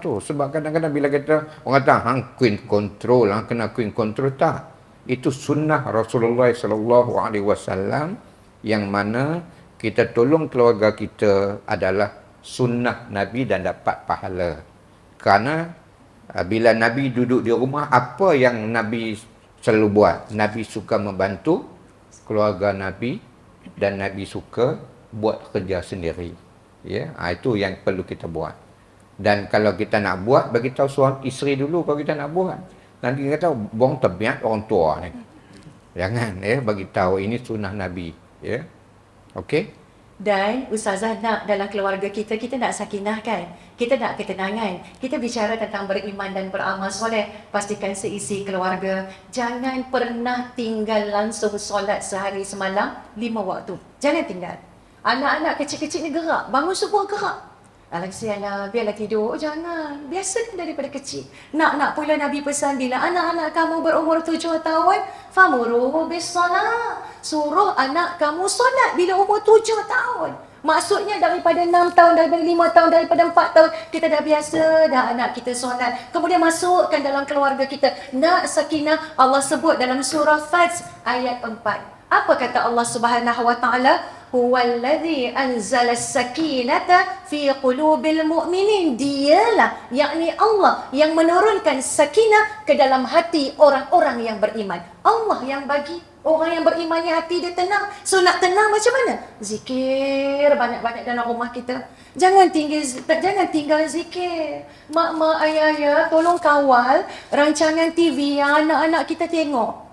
tu. Sebab kadang-kadang bila kita orang kata hang queen control, hang kena queen control, tak. Itu sunnah Rasulullah sallallahu alaihi wasallam yang mana kita tolong keluarga kita adalah sunnah Nabi dan dapat pahala. Kerana bila Nabi duduk di rumah, apa yang Nabi selalu buat? Nabi suka membantu keluarga Nabi dan Nabi suka buat kerja sendiri. Ya, itu yang perlu kita buat. Dan kalau kita nak buat, bagi tahu suami isteri dulu kalau kita nak buat. Nanti kita tahu buang tabiat orang tua ni. Jangan bagi tahu ini sunnah Nabi, ya. Okey? Dan Ustazah nak dalam keluarga kita nak sakinah kan? Kita nak ketenangan. Kita bicara tentang beriman dan beramal soleh. Pastikan seisi keluarga jangan pernah tinggal langsung solat sehari semalam 5 waktu. Jangan tinggal. Anak-anak kecil-kecil ni gerak. Bangun subuh gerak. Alah, biarlah tidur. Oh, jangan. Biasa daripada kecil. Nak pula Nabi pesan bila anak-anak kamu berumur 7 tahun, famuruhu bis-salah. Suruh anak kamu solat bila umur 7 tahun. Maksudnya daripada 6 tahun, daripada 5 tahun, daripada 4 tahun, kita dah biasa dah anak kita solat. Kemudian masukkan dalam keluarga kita. Nak sakinah, Allah sebut dalam surah Fajr ayat 4. Apa kata Allah Subhanahu wa taala? Huwallazi anzala as-sakinata fi qulubil mu'minin. Dialah, yakni Allah yang menurunkan sakinah ke dalam hati orang-orang yang beriman. Allah yang bagi orang yang beriman ni hati dia tenang. So nak tenang macam mana? Zikir banyak-banyak dalam rumah kita. Jangan tinggal zikir. Mak-mak, ayah-ayah, tolong kawal rancangan TV yang anak-anak kita tengok.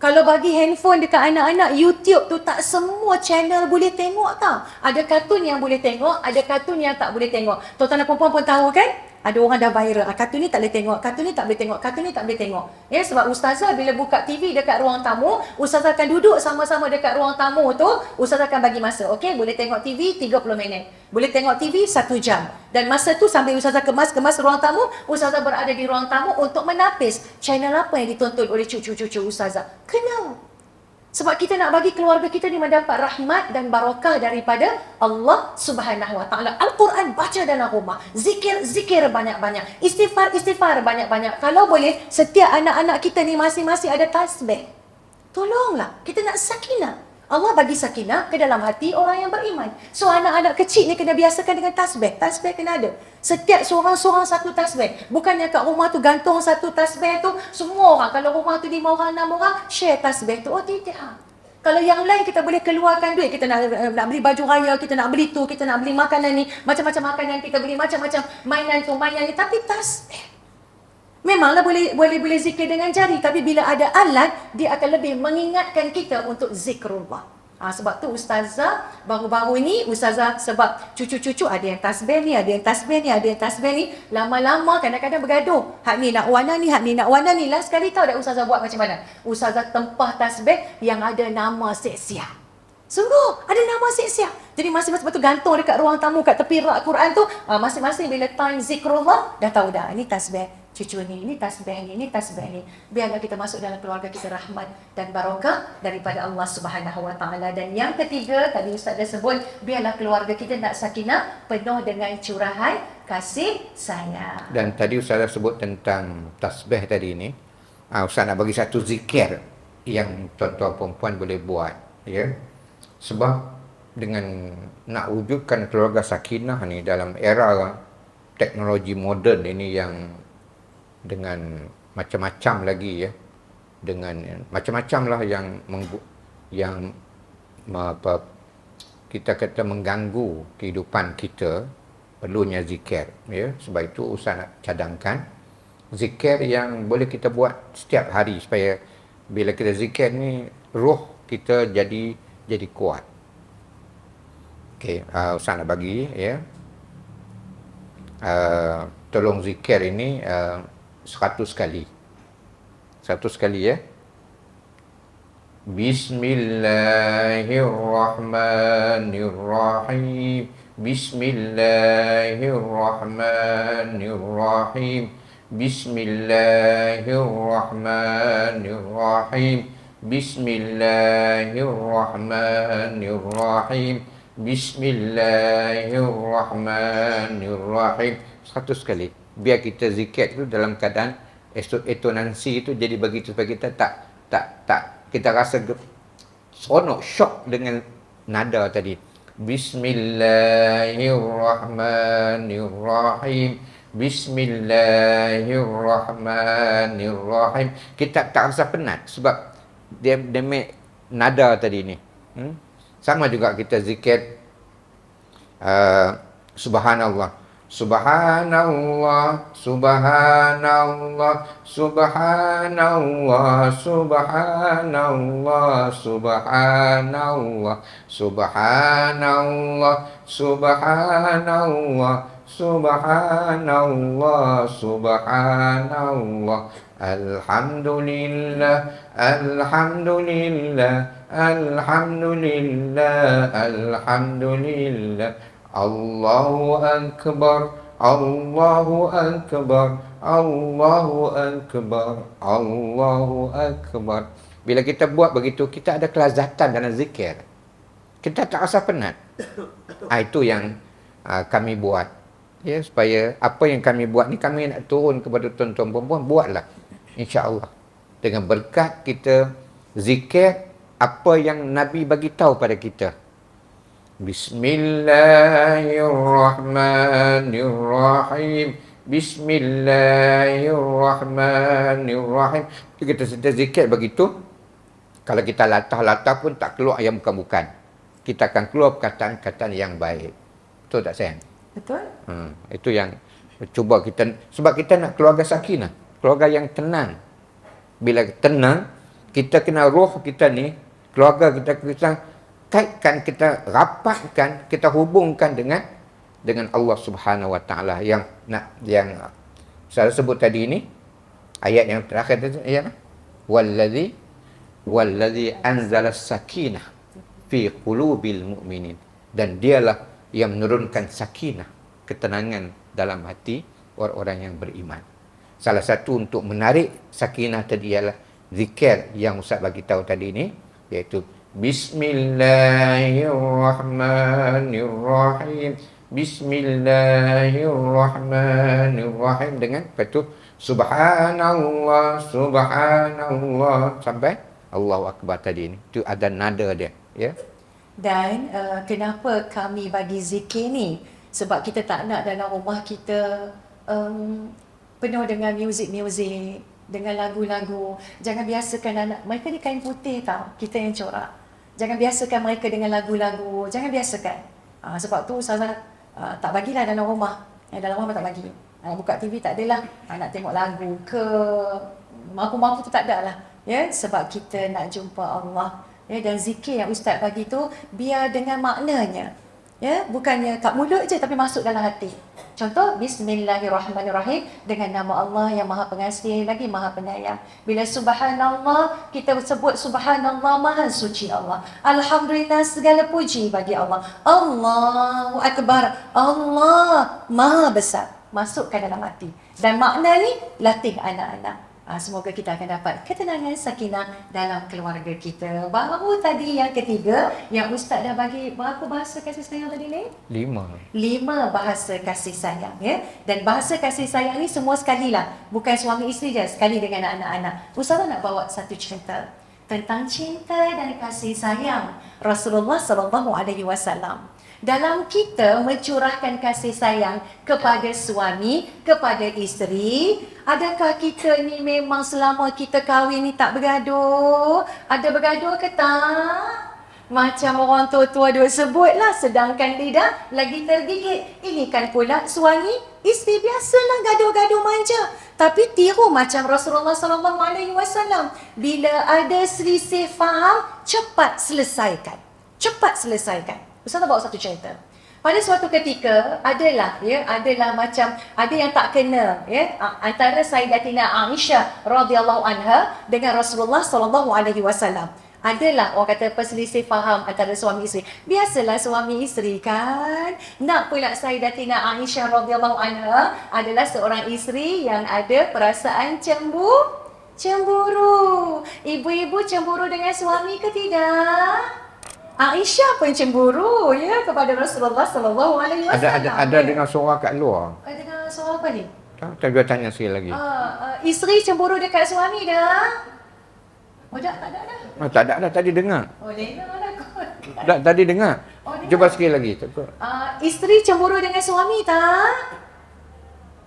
Kalau bagi handphone dekat anak-anak, YouTube tu tak semua channel boleh tengok tau. Ada kartun yang boleh tengok, ada kartun yang tak boleh tengok. Tuan-tuan dan perempuan pun tahu kan? Ada orang dah viral, kartun ni tak boleh tengok, kartun ni tak boleh tengok, kartun ni tak boleh tengok. Ya, sebab Ustazah bila buka TV dekat ruang tamu, Ustazah akan duduk sama-sama dekat ruang tamu tu, Ustazah akan bagi masa. Okey, boleh tengok TV 30 minit. Boleh tengok TV 1 jam. Dan masa tu sambil Ustazah kemas ruang tamu, Ustazah berada di ruang tamu untuk menapis channel apa yang ditonton oleh cucu-cucu Ustazah. Kena. Sebab kita nak bagi keluarga kita ni mendapat rahmat dan barakah daripada Allah Subhanahu wa taala. Al-Quran baca dalam rumah. Zikir banyak-banyak. Istighfar banyak-banyak. Kalau boleh, setiap anak-anak kita ni masing-masing ada tasbih. Tolonglah, kita nak sakinah. Allah bagi sakinah ke dalam hati orang yang beriman. So anak-anak kecil ni kena biasakan dengan tasbih. Tasbih kena ada. Setiap seorang-seorang satu tasbih. Bukannya kat rumah tu gantung satu tasbih tu, semua orang. Kalau rumah tu 5 orang, 6 orang, share tasbih tu. Oh tidak. Kalau yang lain kita boleh keluarkan duit. Kita nak beli baju raya, kita nak beli tu, kita nak beli makanan ni. Macam-macam makanan kita beli, macam-macam mainan tu, mainan ni. Tapi tasbih. Memanglah boleh zikir dengan jari, tapi bila ada alat, dia akan lebih mengingatkan kita untuk zikrullah. Sebab tu Ustazah baru-baru ni, Ustazah sebab cucu-cucu ada yang tasbih ni, ada yang tasbih ni, ada yang tasbih ni, lama-lama kadang-kadang bergaduh. Hak ni nak warna ni, hak ni nak warna ni. Last kali tahu dah Ustazah buat macam mana? Ustazah tempah tasbih yang ada nama seksiah. Sungguh, ada nama seksiah. Jadi masing-masing tu gantung dekat ruang tamu, kat tepi rak Quran tu, masing-masing bila time zikrullah, dah tahu dah, ini tasbih cucu ni, ini tasbih ni, ini tasbih ni. Biarlah kita masuk dalam keluarga kita rahmat dan barakah daripada Allah Subhanahu wa taala. Dan yang ketiga, tadi Ustaz dah sebut, biarlah keluarga kita nak sakinah, penuh dengan curahan kasih sayang. Dan tadi Ustaz dah sebut tentang tasbih tadi ni. Ustaz nak bagi satu zikir yang tuan-tuan perempuan boleh buat, ya. Sebab dengan nak wujudkan keluarga sakinah ni dalam era teknologi moden ini yang dengan macam-macam lagi ya, dengan macam-macam lah yang apa, kita kata mengganggu kehidupan kita, perlunya zikir ya. Sebab itu Ustaz nak cadangkan zikir yang boleh kita buat setiap hari, supaya bila kita zikir ni roh kita jadi kuat. Okey, Ustaz nak bagi ya, tolong zikir ini 100 kali. 100 kali ya. Bismillahirrahmanirrahim. Bismillahirrahmanirrahim. Bismillahirrahmanirrahim. Bismillahirrahmanirrahim. Bismillahirrahmanirrahim. 100 kali. Biar kita zikir itu dalam keadaan intonasi itu jadi begitu, supaya kita tak kita rasa seronok, syok dengan nada tadi. Bismillahirrahmanirrahim. Bismillahirrahmanirrahim. Kita tak rasa penat sebab dia make nada tadi ni. Sama juga kita zikir subhanallah. Subhanallah, subhanallah, subhanallah, subhanallah, subhanallah, subhanallah, subhanallah, subhanallah, subhanallah. Alhamdulillah, alhamdulillah, alhamdulillah, alhamdulillah. Allahu Akbar, Allahu Akbar, Allahu Akbar, Allahu Akbar. Bila kita buat begitu, kita ada kelazatan dalam zikir. Kita tak rasa penat. Itu yang kami buat. Ya, supaya apa yang kami buat ni, kami nak turun kepada tuan-tuan perempuan, buatlah. InsyaAllah. Dengan berkat kita zikir apa yang Nabi bagi tahu pada kita. Bismillahirrahmanirrahim. Bismillahirrahmanirrahim. Kita sedang zikir begitu. Kalau kita latah-latah pun tak keluar yang bukan-bukan. Kita akan keluar perkataan-perkataan yang baik. Betul tak sayang? Betul. Itu yang cuba kita. Sebab kita nak keluarga sakinah. Keluarga yang tenang. Bila tenang, kita kena roh kita ni, keluarga kita kaitkan, kita rapatkan, kita hubungkan dengan Allah Subhanahu Wa Taala yang saya sebut tadi ini, ayat yang terakhir tadi, ayat wallazi anzala sakinah fi qulubil mu'minin, dan dialah yang menurunkan sakinah, ketenangan dalam hati orang-orang yang beriman. Salah satu untuk menarik sakinah tadi ialah zikir yang Ustaz bagi tahu tadi ini, iaitu Bismillahirrahmanirrahim. Bismillahirrahmanirrahim. Dengan lepas tu subhanallah, subhanallah, sampai Allahu Akbar tadi ni. Itu ada nada dia, ya. Dan kenapa kami bagi zikir ni? Sebab kita tak nak dalam rumah kita penuh dengan muzik-muzik, dengan lagu-lagu. Jangan biasakan anak mereka ni kain putih tau, kita yang corak. Jangan biasakan mereka dengan lagu-lagu. Jangan biasakan. Sebab tu saya tak bagilah dalam rumah. Dalam rumah tak bagi. Buka TV tak adalah. Nak tengok lagu ke mampu-mampu tu tak ada lah. Ya, sebab kita nak jumpa Allah. Ya, dan zikir yang Ustaz bagi tu biar dengan maknanya. Ya, bukannya kat mulut je tapi masuk dalam hati. Contoh, Bismillahirrahmanirrahim, dengan nama Allah yang Maha Pengasih lagi Maha Penyayang. Bila subhanallah, kita sebut subhanallah, Maha Suci Allah. Alhamdulillah, segala puji bagi Allah. Allahu Akbar, Allah Maha Besar. Masukkan dalam hati. Dan makna ni latih anak-anak. Semoga kita akan dapat ketenangan, sakinah dalam keluarga kita. Baru tadi yang ketiga, yang Ustaz dah bagi berapa bahasa kasih sayang tadi ni? 5 bahasa kasih sayang, ya. Dan bahasa kasih sayang ni semua sekali lah. Bukan suami isteri je, sekali dengan anak-anak. Ustaz nak bawa satu cerita. tentang cinta dan kasih sayang Rasulullah sallallahu alaihi wasallam. Dalam kita mencurahkan kasih sayang kepada suami, kepada isteri, adakah kita ni memang selama kita kahwin ni tak bergaduh? Ada bergaduh ke tak? Macam orang tua-tua duk sebutlah, sedangkan lidah lagi tergigit. Ini kan pula suami, isteri biasalah gaduh-gaduh manja. Tapi tiru macam Rasulullah sallallahu alaihi wasallam. Bila ada selisih faham, cepat selesaikan. Cepat selesaikan. Ustaz bawa satu cerita. Pada suatu ketika adalah macam ada yang tak kena antara Sayyidatina Aisyah radhiyallahu anha dengan Rasulullah sallallahu alaihi wasallam. Adalah orang kata perselisih faham antara suami isteri. Biasalah suami isteri kan. Nak pula Sayyidatina Aisyah radhiyallahu anha adalah seorang isteri yang ada perasaan cemburu. Ibu-ibu cemburu dengan suami ke tidak? Aisyah pun cemburu kepada Rasulullah sallallahu alaihi wasallam. Ada dengar suara kat luar. Dengar suara apa ni? Tak, saya tanya sekali lagi. Isteri cemburu dekat suami dah. Oh tak ada dah. Tak ada dah, tadi dengar. Oh dengar dah kot. Tak, tadi dengar. Oh, dengar. Cuba sekali lagi. Isteri cemburu dengan suami tak?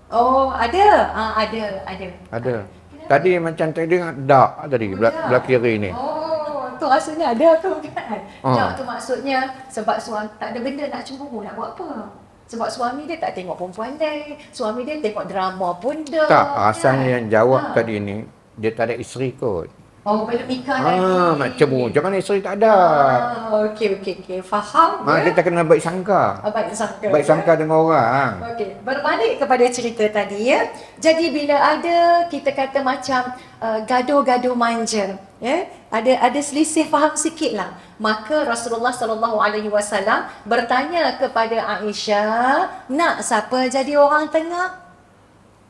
Oh ada. Ada. Tadi macam tadi dengar dak tadi belah kiri ni. Oh, tu rasanya ada tu kan. Tak, tu maksudnya sebab suami tak ada benda nak cemburu, nak buat apa? Sebab suami dia tak tengok perempuan lain. Suami dia tengok drama pun dah. Tak, asalnya yang jawab tadi ni dia tak ada isteri kot. Oh, belum nikah lagi. Macam cemburu. Macam mana isteri tak ada? Okey. Faham ya? Kita kena baik sangka. Baik sangka dengan orang. Okey, berbalik kepada cerita tadi ya. Jadi bila ada kita kata macam gaduh-gaduh manja, ya, ada selisih faham sikitlah. Maka Rasulullah sallallahu alaihi wasallam bertanya kepada Aisyah, "Nak siapa jadi orang tengah?"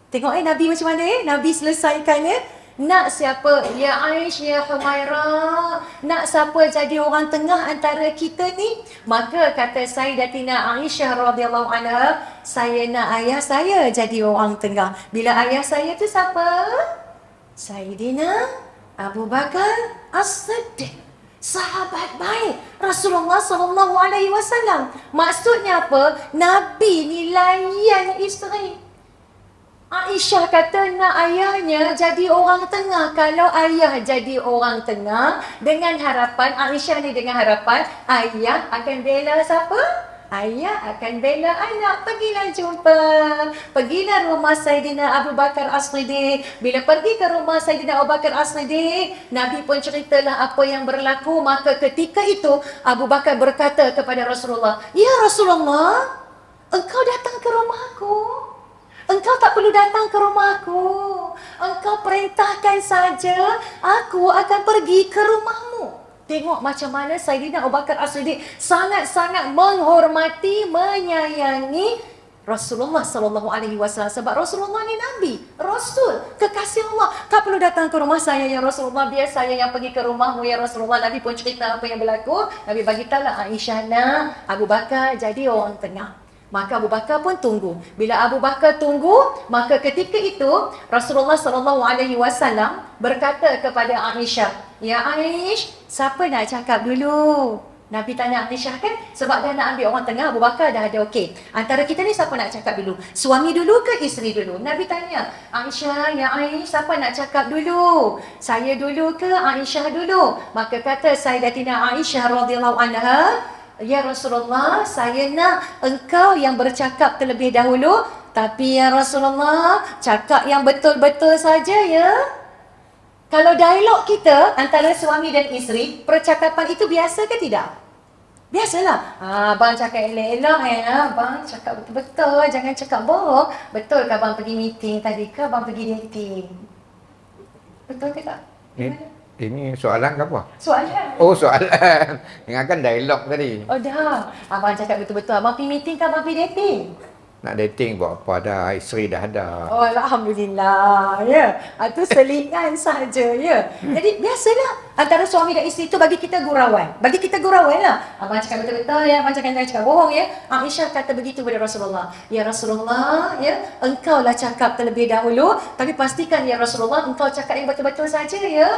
Tengok Nabi macam mana Nabi selesaikan Nak siapa? Ya Aish, ya Humairah. Nak siapa jadi orang tengah antara kita ni? Maka kata Sayyidatina Aisyah radhiyallahu anha, saya nak ayah saya jadi orang tengah. Bila ayah saya tu siapa? Sayyidina Abu Bakar As-Siddiq. Sahabat baik Rasulullah sallallahu alaihi wasallam. Maksudnya apa? Nabi ni layan isteri. Aisyah kata nak ayahnya jadi orang tengah. Kalau ayah jadi orang tengah, dengan harapan, Aisyah ni dengan harapan, ayah akan bela siapa? Ayah akan bela anak. Pergilah jumpa. Pergilah rumah Sayyidina Abu Bakar As-Siddiq. Bila pergi ke rumah Sayyidina Abu Bakar As-Siddiq, Nabi pun ceritalah apa yang berlaku. Maka ketika itu, Abu Bakar berkata kepada Rasulullah, "Ya Rasulullah, engkau datang ke rumahku. Engkau tak perlu datang ke rumahku. Engkau perintahkan saja, aku akan pergi ke rumahmu." Tengok macam mana Sayyidina Abu Bakar As-Siddiq sangat-sangat menghormati, menyayangi Rasulullah sallallahu alaihi wasallam. Sebab Rasulullah ni Nabi, Rasul, kekasih Allah. Tak perlu datang ke rumah saya ya Rasulullah, biar saya yang pergi ke rumahmu ya Rasulullah. Nabi pun cerita apa yang berlaku. Nabi bagi tahu Aisyah nak Abu Bakar jadi orang tengah. Maka Abu Bakar pun tunggu. Bila Abu Bakar tunggu, maka ketika itu Rasulullah sallallahu alaihi wasallam berkata kepada Aisyah, "Ya Aish, siapa nak cakap dulu?" Nabi tanya Aisyah kan, sebab dah nak ambil orang tengah, Abu Bakar dah ada okey. Antara kita ni siapa nak cakap dulu? Suami dulu ke isteri dulu? Nabi tanya, "Aisyah, ya Aish, siapa nak cakap dulu? Saya dulu ke Aisyah dulu?" Maka kata Sayyidatina Aisyah radhiyallahu anha, "Ya Rasulullah, saya nak engkau yang bercakap terlebih dahulu. Tapi ya Rasulullah, cakap yang betul-betul saja ya." Kalau dialog kita antara suami dan isteri, percakapan itu biasa ke tidak? Biasalah. Abang cakap elok-elok abang cakap betul-betul, jangan cakap bohong. Betul ke abang pergi meeting tadi ke abang pergi dating? Betul ke tak? Ini soalan ke apa? Soalan. Oh, soalan. Ingatkan dialog tadi. Oh dah. Abang cakap betul-betul. Abang pergi meeting ke abang pergi dating? Nak dating buat apa dah? Isteri dah ada. Oh, Alhamdulillah. Ya. Itu selingan saja. Ya. Jadi biasalah antara suami dan isteri itu bagi kita gurauan. Bagi kita gurauan lah. Abang cakap betul-betul ya. Abang jangan cakap bohong ya. Aisyah kata begitu kepada Rasulullah. "Ya Rasulullah, ya, engkaulah cakap terlebih dahulu. Tapi pastikan ya Rasulullah, engkau cakap yang betul-betul saja ya."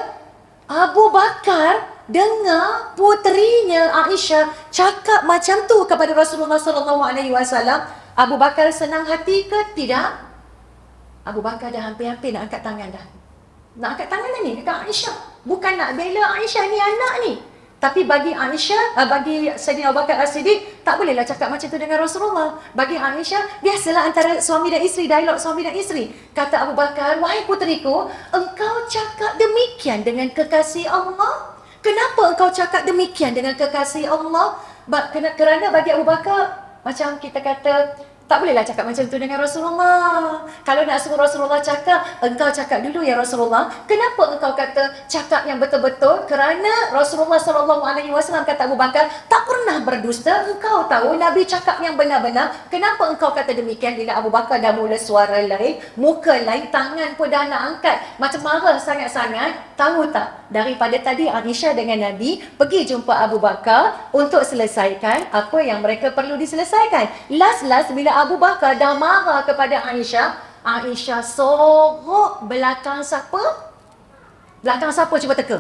Abu Bakar dengar puterinya Aisyah cakap macam tu kepada Rasulullah sallallahu alaihi wasallam. Abu Bakar senang hati ke tidak? Abu Bakar dah hampir-hampir nak angkat tangan dah. Nak angkat tangan dah ni dekat Aisyah. Bukan nak bela Aisyah ni anak ni. Tapi bagi Aisyah, bagi Sayyidina Abu Bakar As-Siddiq, tak bolehlah cakap macam tu dengan Rasulullah. Bagi Aisyah, biasalah antara suami dan isteri, dialog suami dan isteri. Kata Abu Bakar, wahai puteriku, engkau cakap demikian dengan kekasih Allah? Kenapa engkau cakap demikian dengan kekasih Allah? Kerana bagi Abu Bakar, macam kita kata, tak bolehlah cakap macam tu dengan Rasulullah. Kalau nak suruh Rasulullah cakap, engkau cakap dulu ya Rasulullah. Kenapa engkau kata cakap yang betul-betul? Kerana Rasulullah SAW kata Abu Bakar, tak pernah berdusta. Engkau tahu Nabi cakap yang benar-benar. Kenapa engkau kata demikian? Bila Abu Bakar dah mula suara lain, muka lain, tangan pun dah nak angkat. Macam marah sangat-sangat. Tahu tak? Daripada tadi Aisyah dengan Nabi pergi jumpa Abu Bakar untuk selesaikan apa yang mereka perlu diselesaikan. Last bila Abu Bakar dah marah kepada Aisyah, Aisyah sorok belakang siapa? Belakang siapa cuba teka?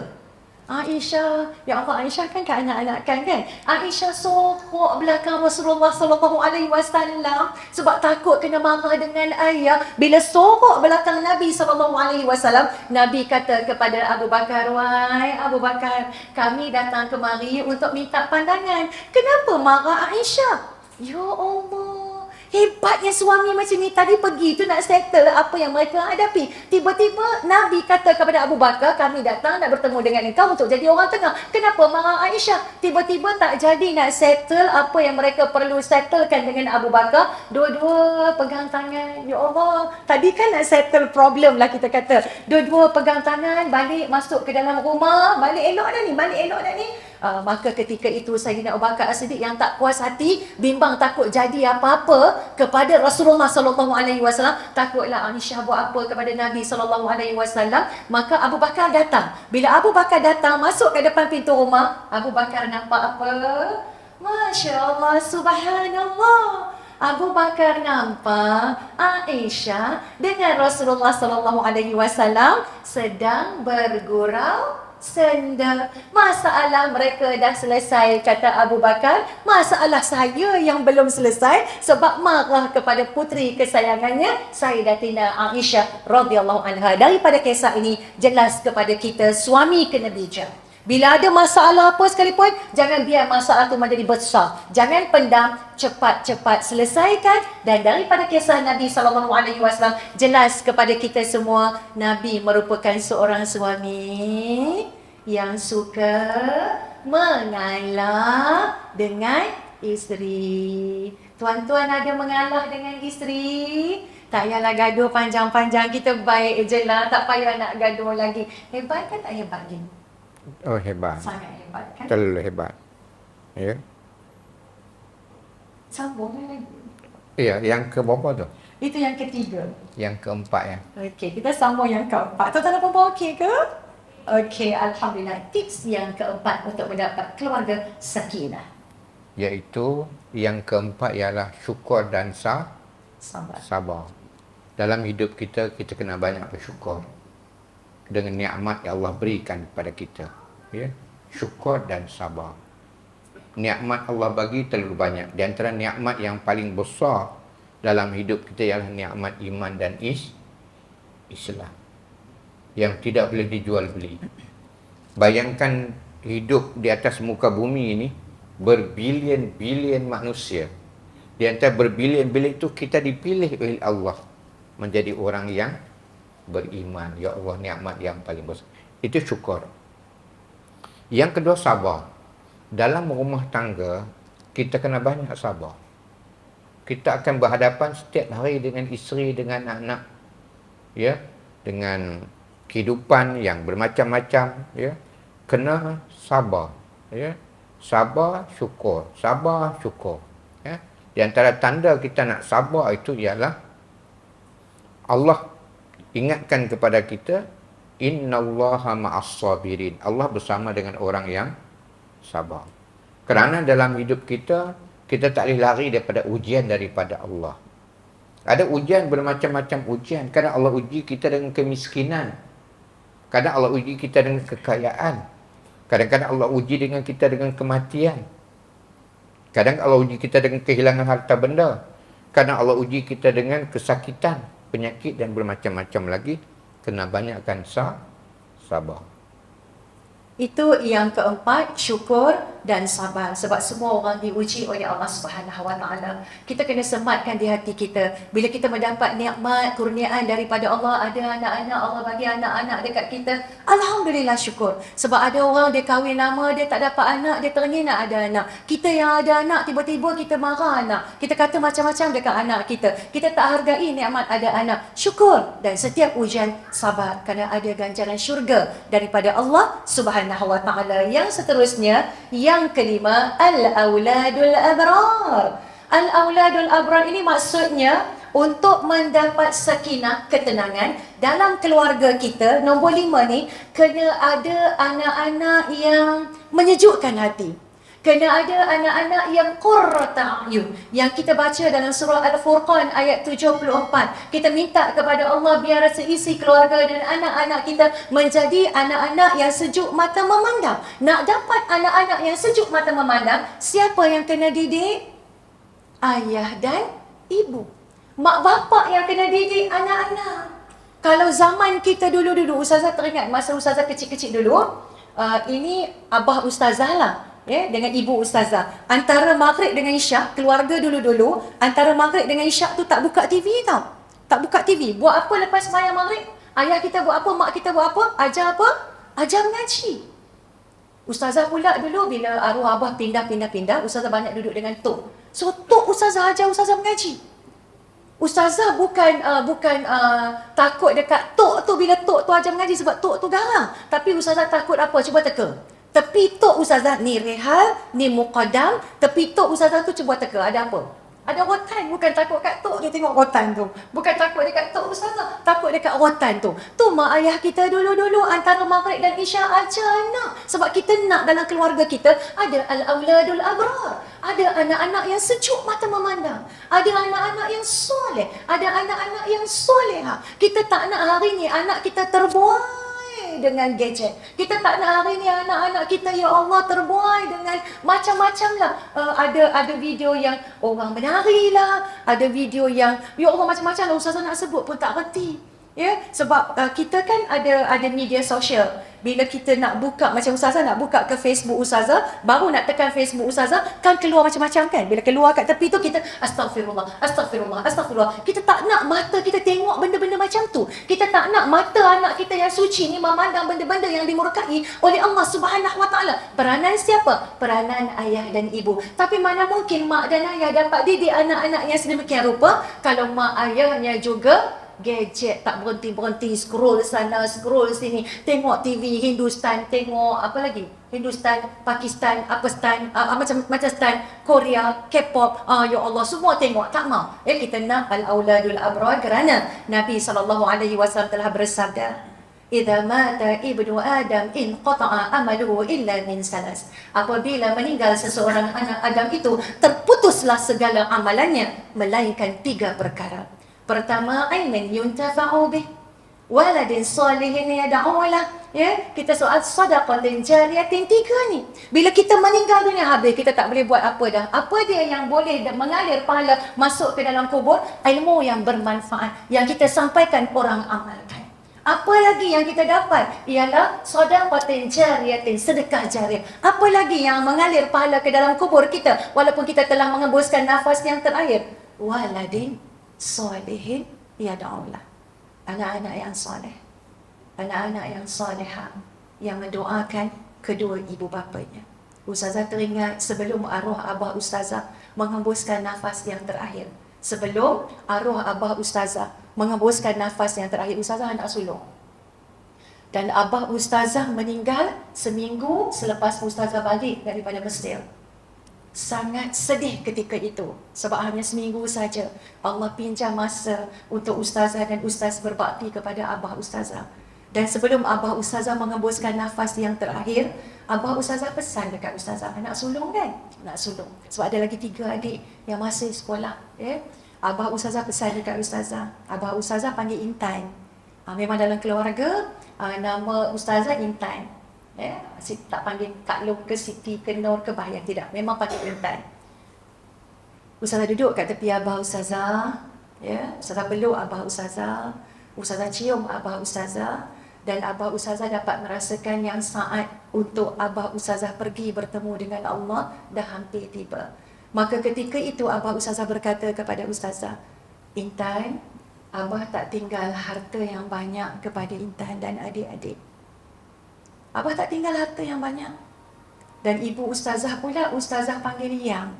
Aisyah, ya Allah, Aisyah kan anak-anak kan? Aisyah sorok belakang Rasulullah sallallahu alaihi wasallam sebab takut kena marah dengan ayah. Bila sorok belakang Nabi sallallahu alaihi wasallam, Nabi kata kepada Abu Bakar, "Wahai Abu Bakar, kami datang kemari untuk minta pandangan. Kenapa marah Aisyah?" Ya Allah, hebatnya suami macam ni. Tadi pergi tu nak settle apa yang mereka hadapi. Tiba-tiba Nabi kata kepada Abu Bakar, kami datang nak bertemu dengan engkau untuk jadi orang tengah. Kenapa marah Aisyah? Tiba-tiba tak jadi nak settle apa yang mereka perlu settlekan dengan Abu Bakar. Dua-dua pegang tangan. Ya Allah, tadi kan nak settle problem lah kita kata. Dua-dua pegang tangan, balik masuk ke dalam rumah. Balik elok dah ni. Maka ketika itu Sayyidina Abu Bakar As-Siddiq yang tak puas hati, bimbang takut jadi apa-apa kepada Rasulullah sallallahu alaihi wasallam, takutlah Aisyah buat apa kepada Nabi sallallahu alaihi wasallam, maka Abu Bakar datang. Bila Abu Bakar datang masuk ke depan pintu rumah, Abu Bakar nampak apa? Masya-Allah, subhanallah. Abu Bakar nampak Aisyah dengan Rasulullah sallallahu alaihi wasallam sedang bergurau senda. Masalah mereka dah selesai, kata Abu Bakar. Masalah saya yang belum selesai sebab marah kepada puteri kesayangannya Sayyidatina Aisyah radhiyallahu anha. Daripada kisah ini jelas kepada kita suami kena bijak. Bila ada masalah apa sekalipun, jangan biar masalah tu menjadi besar. Jangan pendam, cepat-cepat selesaikan. Dan daripada kisah Nabi SAW, jelas kepada kita semua, Nabi merupakan seorang suami yang suka mengalah dengan isteri. Tuan-tuan ada mengalah dengan isteri? Tak payahlah gaduh panjang-panjang. Kita baik je lah, tak payah nak gaduh lagi. Hebat kan tak hebat gini? Oh, hebat. Sangat hebat kan? Terlalu hebat. Ya. Sambung lagi. Ya, yang ke berapa tu? Itu yang ketiga. Yang keempat ya. Okey, kita sambung yang keempat. Tuan-tuan dan puan-puan okey ke? Okey, alhamdulillah. Tips yang keempat untuk mendapat keluarga sakinah. Iaitu yang keempat ialah syukur dan sabar. Dalam hidup kita kena banyak bersyukur dengan nikmat yang Allah berikan kepada kita. Ya, syukur dan sabar. Nikmat Allah bagi terlalu banyak. Di antara nikmat yang paling besar dalam hidup kita ialah nikmat iman dan Islam yang tidak boleh dijual beli. Bayangkan hidup di atas muka bumi ini berbilion-bilion manusia. Di antara berbilion-bilion itu kita dipilih oleh Allah menjadi orang yang beriman. Ya Allah, nikmat yang paling besar. Itu syukur. Yang kedua, sabar. Dalam rumah tangga, kita kena banyak sabar. Kita akan berhadapan setiap hari dengan isteri, dengan anak. Ya, dengan kehidupan yang bermacam-macam. Ya, kena sabar. Ya, sabar, syukur. Sabar, syukur. Ya, di antara tanda kita nak sabar itu ialah Allah ingatkan kepada kita, innallaha ma'as sabirin. Allah bersama dengan orang yang sabar. Kerana dalam hidup kita tak boleh lari daripada ujian daripada Allah. Ada ujian, bermacam-macam ujian. Kadang Allah uji kita dengan kemiskinan. Kadang Allah uji kita dengan kekayaan. Kadang-kadang Allah uji dengan kita dengan kematian. Kadang Allah uji kita dengan kehilangan harta benda. Kadang Allah uji kita dengan kesakitan, penyakit dan bermacam-macam lagi. Kena banyakkan sabar. Itu yang keempat, syukur dan sabar. Sebab semua orang diuji oleh Allah Subhanahu Wa Taala. Kita kena sematkan di hati kita. Bila kita mendapat nikmat, kurniaan daripada Allah, ada anak-anak, Allah bagi anak-anak dekat kita, alhamdulillah syukur. Sebab ada orang dia kahwin lama, dia tak dapat anak, dia teringin nak ada anak. Kita yang ada anak, tiba-tiba kita marah anak. Kita kata macam-macam dekat anak kita. Kita tak hargai nikmat ada anak. Syukur. Dan setiap ujian sabar. Kerana ada ganjaran syurga daripada Allah Subhanahu Wa Taala. Yang seterusnya, yang kelima, al-auladul abrar. Al-auladul abrar ini maksudnya untuk mendapat sakinah, ketenangan dalam keluarga kita. Nombor 5 ni, kena ada anak-anak yang menyejukkan hati. Kena ada anak-anak yang qurrata a'yun, yang kita baca dalam surah Al-Furqan ayat 74. Kita minta kepada Allah biar seisi keluarga dan anak-anak kita menjadi anak-anak yang sejuk mata memandang. Nak dapat anak-anak yang sejuk mata memandang, siapa yang kena didik? Ayah dan ibu. Mak bapak yang kena didik anak-anak. Kalau zaman kita dulu-dulu, Ustazah teringat masa Ustazah kecil-kecil dulu, ini abah Ustazah lah, dengan ibu Ustazah. Antara maghrib dengan isyak, keluarga dulu-dulu, antara maghrib dengan isyak tu tak buka TV tau. Tak buka TV. Buat apa lepas sembahyang maghrib? Ayah kita buat apa? Mak kita buat apa? Ajar apa? Ajar mengaji. Ustazah pula dulu bila arwah abah pindah, Ustazah banyak duduk dengan Tok. So Tok Ustazah ajar Ustazah mengaji. Ustazah bukan takut dekat Tok tu bila Tok tu ajar mengaji sebab Tok tu garang. Tapi Ustazah takut apa? Cuba teka. Tepi Tok Ustazah ni Rehal, ni Muqaddam. Tepi Tok Ustazah tu cuba teka, ada apa? Ada rotan, bukan takut kat Tok dia tengok rotan tu. Bukan takut dekat Tok Ustazah, takut dekat rotan tu. Tu mak ayah kita dulu-dulu antara maghrib dan isyak ajar anak. Sebab kita nak dalam keluarga kita ada al-auladul abrar. Ada anak-anak yang sejuk mata memandang. Ada anak-anak yang soleh. Ada anak-anak yang soleha. Kita tak nak hari ni anak kita terbuai dengan gadget. Kita tak nak hari ni anak-anak kita, ya Allah, terbuai dengan macam-macam lah. Ada video yang orang menari lah. Ada video yang, ya Allah, macam-macam lah. Ustazah nak sebut pun tak reti. Sebab kita kan ada media sosial. Bila kita nak buka, macam Ustazah nak buka ke Facebook Ustazah, baru nak tekan Facebook Ustazah, kan keluar macam-macam kan. Bila keluar kat tepi tu, kita astagfirullah, astagfirullah, astagfirullah. Kita tak nak mata kita tengok benda-benda macam tu. Kita tak nak mata anak kita yang suci ni memandang benda-benda yang dimurkai oleh Allah Subhanahu Wa Taala. Peranan siapa? Peranan ayah dan ibu. Tapi mana mungkin mak dan ayah dapat didik anak-anak yang sedemikian rupa kalau mak ayahnya juga gadget, tak berhenti-berhenti, scroll sana, scroll sini, tengok TV Hindustan, tengok apa lagi? Hindustan, Pakistan, apa stan, macam stan, Korea, K-pop, ya Allah, semua tengok, tak mau. Kita nak al-auladul abrar kerana Nabi SAW telah bersabda, "Idza mata ibnu Adam inqata'a amaluhu illa min salas." Apabila meninggal seseorang anak Adam itu, terputuslah segala amalannya melainkan 3 perkara. Pertama, ilmin yuntafa'u bih, waladin salihin yad'u lah. Kita soal sadaqatin jariyatin, 3 ni. Bila kita meninggal dunia habis, kita tak boleh buat apa dah. Apa dia yang boleh mengalir pahala masuk ke dalam kubur? Ilmu yang bermanfaat yang kita sampaikan, orang amalkan. Apa lagi yang kita dapat? Ialah sadaqatin jariyatin, sedekah jariah. Apa lagi yang mengalir pahala ke dalam kubur kita walaupun kita telah mengembuskan nafas yang terakhir? Waladin solehin yada'ullah. Anak-anak yang soleh, anak-anak yang soleha, yang mendoakan kedua ibu bapanya. Ustazah teringat sebelum arwah abah Ustazah mengembuskan nafas yang terakhir. Sebelum arwah abah Ustazah mengembuskan nafas yang terakhir, Ustazah anak sulung. Dan abah Ustazah meninggal seminggu selepas Ustazah balik daripada Mesir. Sangat sedih ketika itu sebab hanya seminggu saja Allah pinjam masa untuk Ustazah dan Ustaz berbakti kepada abah Ustazah. Dan sebelum abah Ustazah mengembuskan nafas yang terakhir, abah Ustazah pesan dekat Ustazah, anak sulung kan? Anak sulung. Sebab ada lagi 3 adik yang masih sekolah. Abah Ustazah pesan dekat Ustazah. Abah Ustazah panggil Intan. Memang dalam keluarga nama Ustazah Intan. Tak panggil Kak Long ke Siti ke Nur ke Bahaya, tidak. Memang panggil Intan. Ustazah duduk kat tepi abah Ustazah. Ustazah peluk abah Ustazah. Ustazah cium abah Ustazah. Dan abah Ustazah dapat merasakan yang saat untuk abah Ustazah pergi bertemu dengan Allah dah hampir tiba. Maka ketika itu abah Ustazah berkata kepada Ustazah, Intan, abah tak tinggal harta yang banyak kepada Intan dan adik-adik. Abah tak tinggal harta yang banyak. Dan ibu Ustazah pula, Ustazah panggil Yang.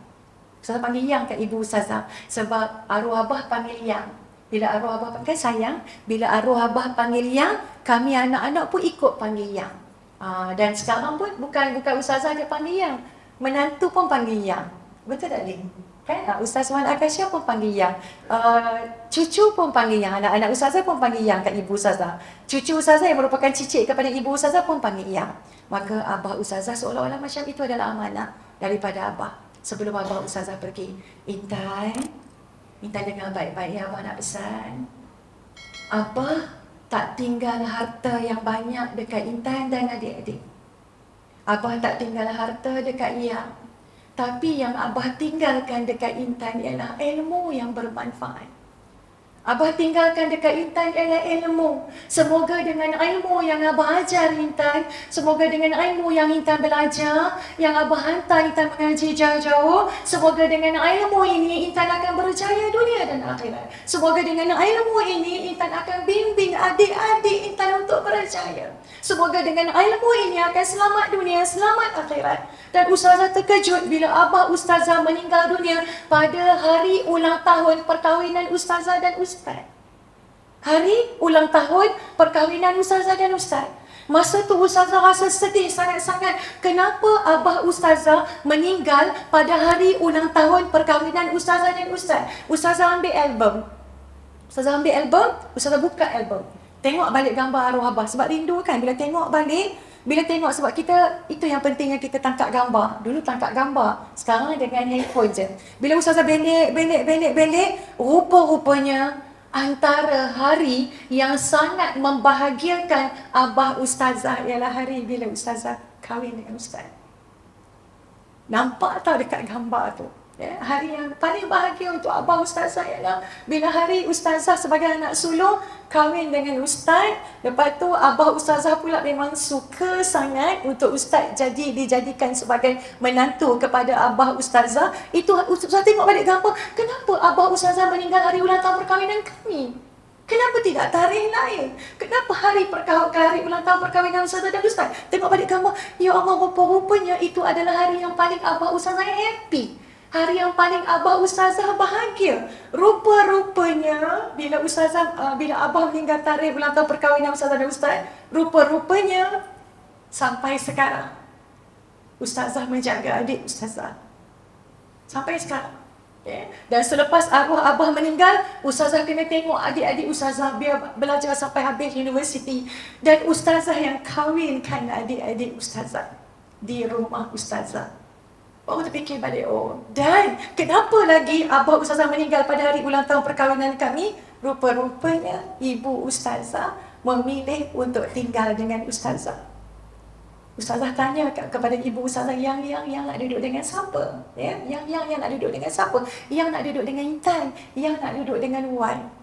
Ustazah panggil Yang kat ibu Ustazah. Sebab arwah abah panggil Yang. Bila arwah abah panggil sayang, bila arwah abah panggil Yang, kami anak-anak pun ikut panggil Yang. Dan sekarang pun bukan Ustazah je panggil Yang, menantu pun panggil Yang. Betul tak, Lin? Kan? Ustaz Wan Akasya pun panggil Yang. Cucu pun panggil Yang. Anak-anak Ustazah pun panggil Yang kat ibu Ustazah. Cucu Ustazah yang merupakan cicit kepada ibu Ustazah pun panggil Yang. Maka abah Ustazah seolah-olah macam itu adalah amanah daripada abah. Sebelum abah Ustazah pergi, Intan dengar baik-baik ya, abah nak pesan. Abah tak tinggal harta yang banyak dekat Intan dan adik-adik. Abah tak tinggal harta dekat Yang. Tapi yang abah tinggalkan dekat Intan ialah ilmu yang bermanfaat. Abah tinggalkan dekat Intan ialah ilmu. Semoga dengan ilmu yang abah ajar Intan, semoga dengan ilmu yang Intan belajar, yang abah hantar Intan mengaji jauh-jauh, semoga dengan ilmu ini Intan akan berjaya dunia dan akhirat. Semoga dengan ilmu ini Intan akan bimbing adik-adik Intan untuk berjaya. Semoga dengan ilmu ini akan selamat dunia, selamat akhirat. Dan Ustazah terkejut bila abah Ustazah meninggal dunia pada hari ulang tahun perkahwinan Ustazah dan Ustaz. Hari ulang tahun perkahwinan Ustazah dan Ustaz. Masa tu Ustazah rasa sedih sangat-sangat. Kenapa abah Ustazah meninggal pada hari ulang tahun perkahwinan Ustazah dan Ustaz? Ustazah ambil album. Ustazah buka album. Tengok balik gambar arwah abah. Sebab rindu kan bila tengok balik. Bila tengok, sebab kita, itu yang pentingnya kita tangkap gambar. Dulu tangkap gambar, sekarang dengan handphone je. Bila Ustazah belik, rupa-rupanya antara hari yang sangat membahagiakan abah Ustazah ialah hari bila Ustazah kahwin dengan Ustaz. Nampak tak dekat gambar tu? Hari yang paling bahagia untuk abah Ustazah ialah bila hari Ustazah sebagai anak sulung kahwin dengan Ustaz. Lepas tu abah Ustazah pula memang suka sangat untuk Ustaz dijadikan sebagai menantu kepada abah Ustazah. Itu Ustazah tengok balik gambar, kenapa abah Ustazah meninggal hari ulang tahun perkahwinan kami? Kenapa tidak tarikh lain? Kenapa hari ulang tahun perkahwinan Ustazah dan Ustaz? Tengok balik gambar, ya Allah, rupa-rupanya itu adalah hari yang paling abah Ustazah happy. Hari yang paling abah Ustazah bahagia. Rupa-rupanya bila abah meninggal tarikh ulang tahun perkahwinan Ustazah dan Ustaz, rupa-rupanya sampai sekarang Ustazah menjaga adik Ustazah. Sampai sekarang. Dan selepas arwah abah meninggal, Ustazah kena tengok adik-adik Ustazah biar belajar sampai habis universiti. Dan Ustazah yang kahwinkan adik-adik Ustazah di rumah Ustazah. Baru terfikir balik, dan kenapa lagi abah Ustazah meninggal pada hari ulang tahun perkahwinan kami? Rupa-rupanya ibu Ustazah memilih untuk tinggal dengan Ustazah. Ustazah tanya kepada ibu Ustazah, yang nak duduk dengan siapa? Yang nak duduk dengan siapa? Yang nak duduk dengan Intan, yang nak duduk dengan Wan.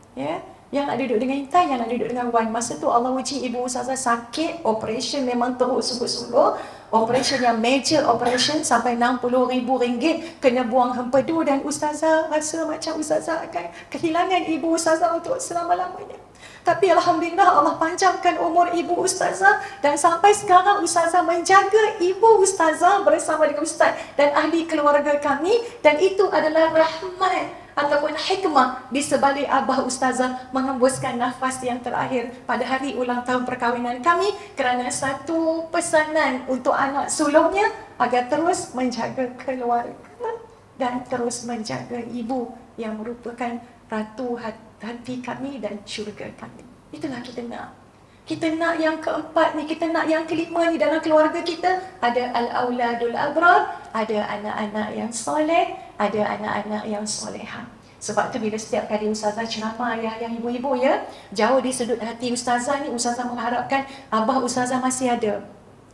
Yang nak duduk dengan Intan, yang nak duduk dengan Wan. Masa tu Allah uji ibu Ustazah sakit, operation memang teruk sungguh-sungguh. Operation yang major operation sampai RM60,000 kena buang hempedu, dan Ustazah rasa macam Ustazah akan kehilangan ibu Ustazah untuk selama-lamanya. Tapi Alhamdulillah Allah panjangkan umur ibu Ustazah, dan sampai sekarang Ustazah menjaga ibu Ustazah bersama dengan Ustaz dan ahli keluarga kami, dan itu adalah rahmat ataupun hikmah di sebalik abah Ustazah menghembuskan nafas yang terakhir pada hari ulang tahun perkahwinan kami, kerana satu pesanan untuk anak sulungnya agar terus menjaga keluarga dan terus menjaga ibu yang merupakan ratu hati kami dan syurga kami. Itulah kita nak. Kita nak yang keempat ni, kita nak yang kelima ni dalam keluarga kita. Ada al-auladul abrar, ada anak-anak yang soleh, ada anak-anak yang solehah. Sebab tu bila setiap kali ustazah ceramah ayah-ayah ibu-ibu ya, jauh di sudut hati ustazah ni, ustazah mengharapkan abah ustazah masih ada.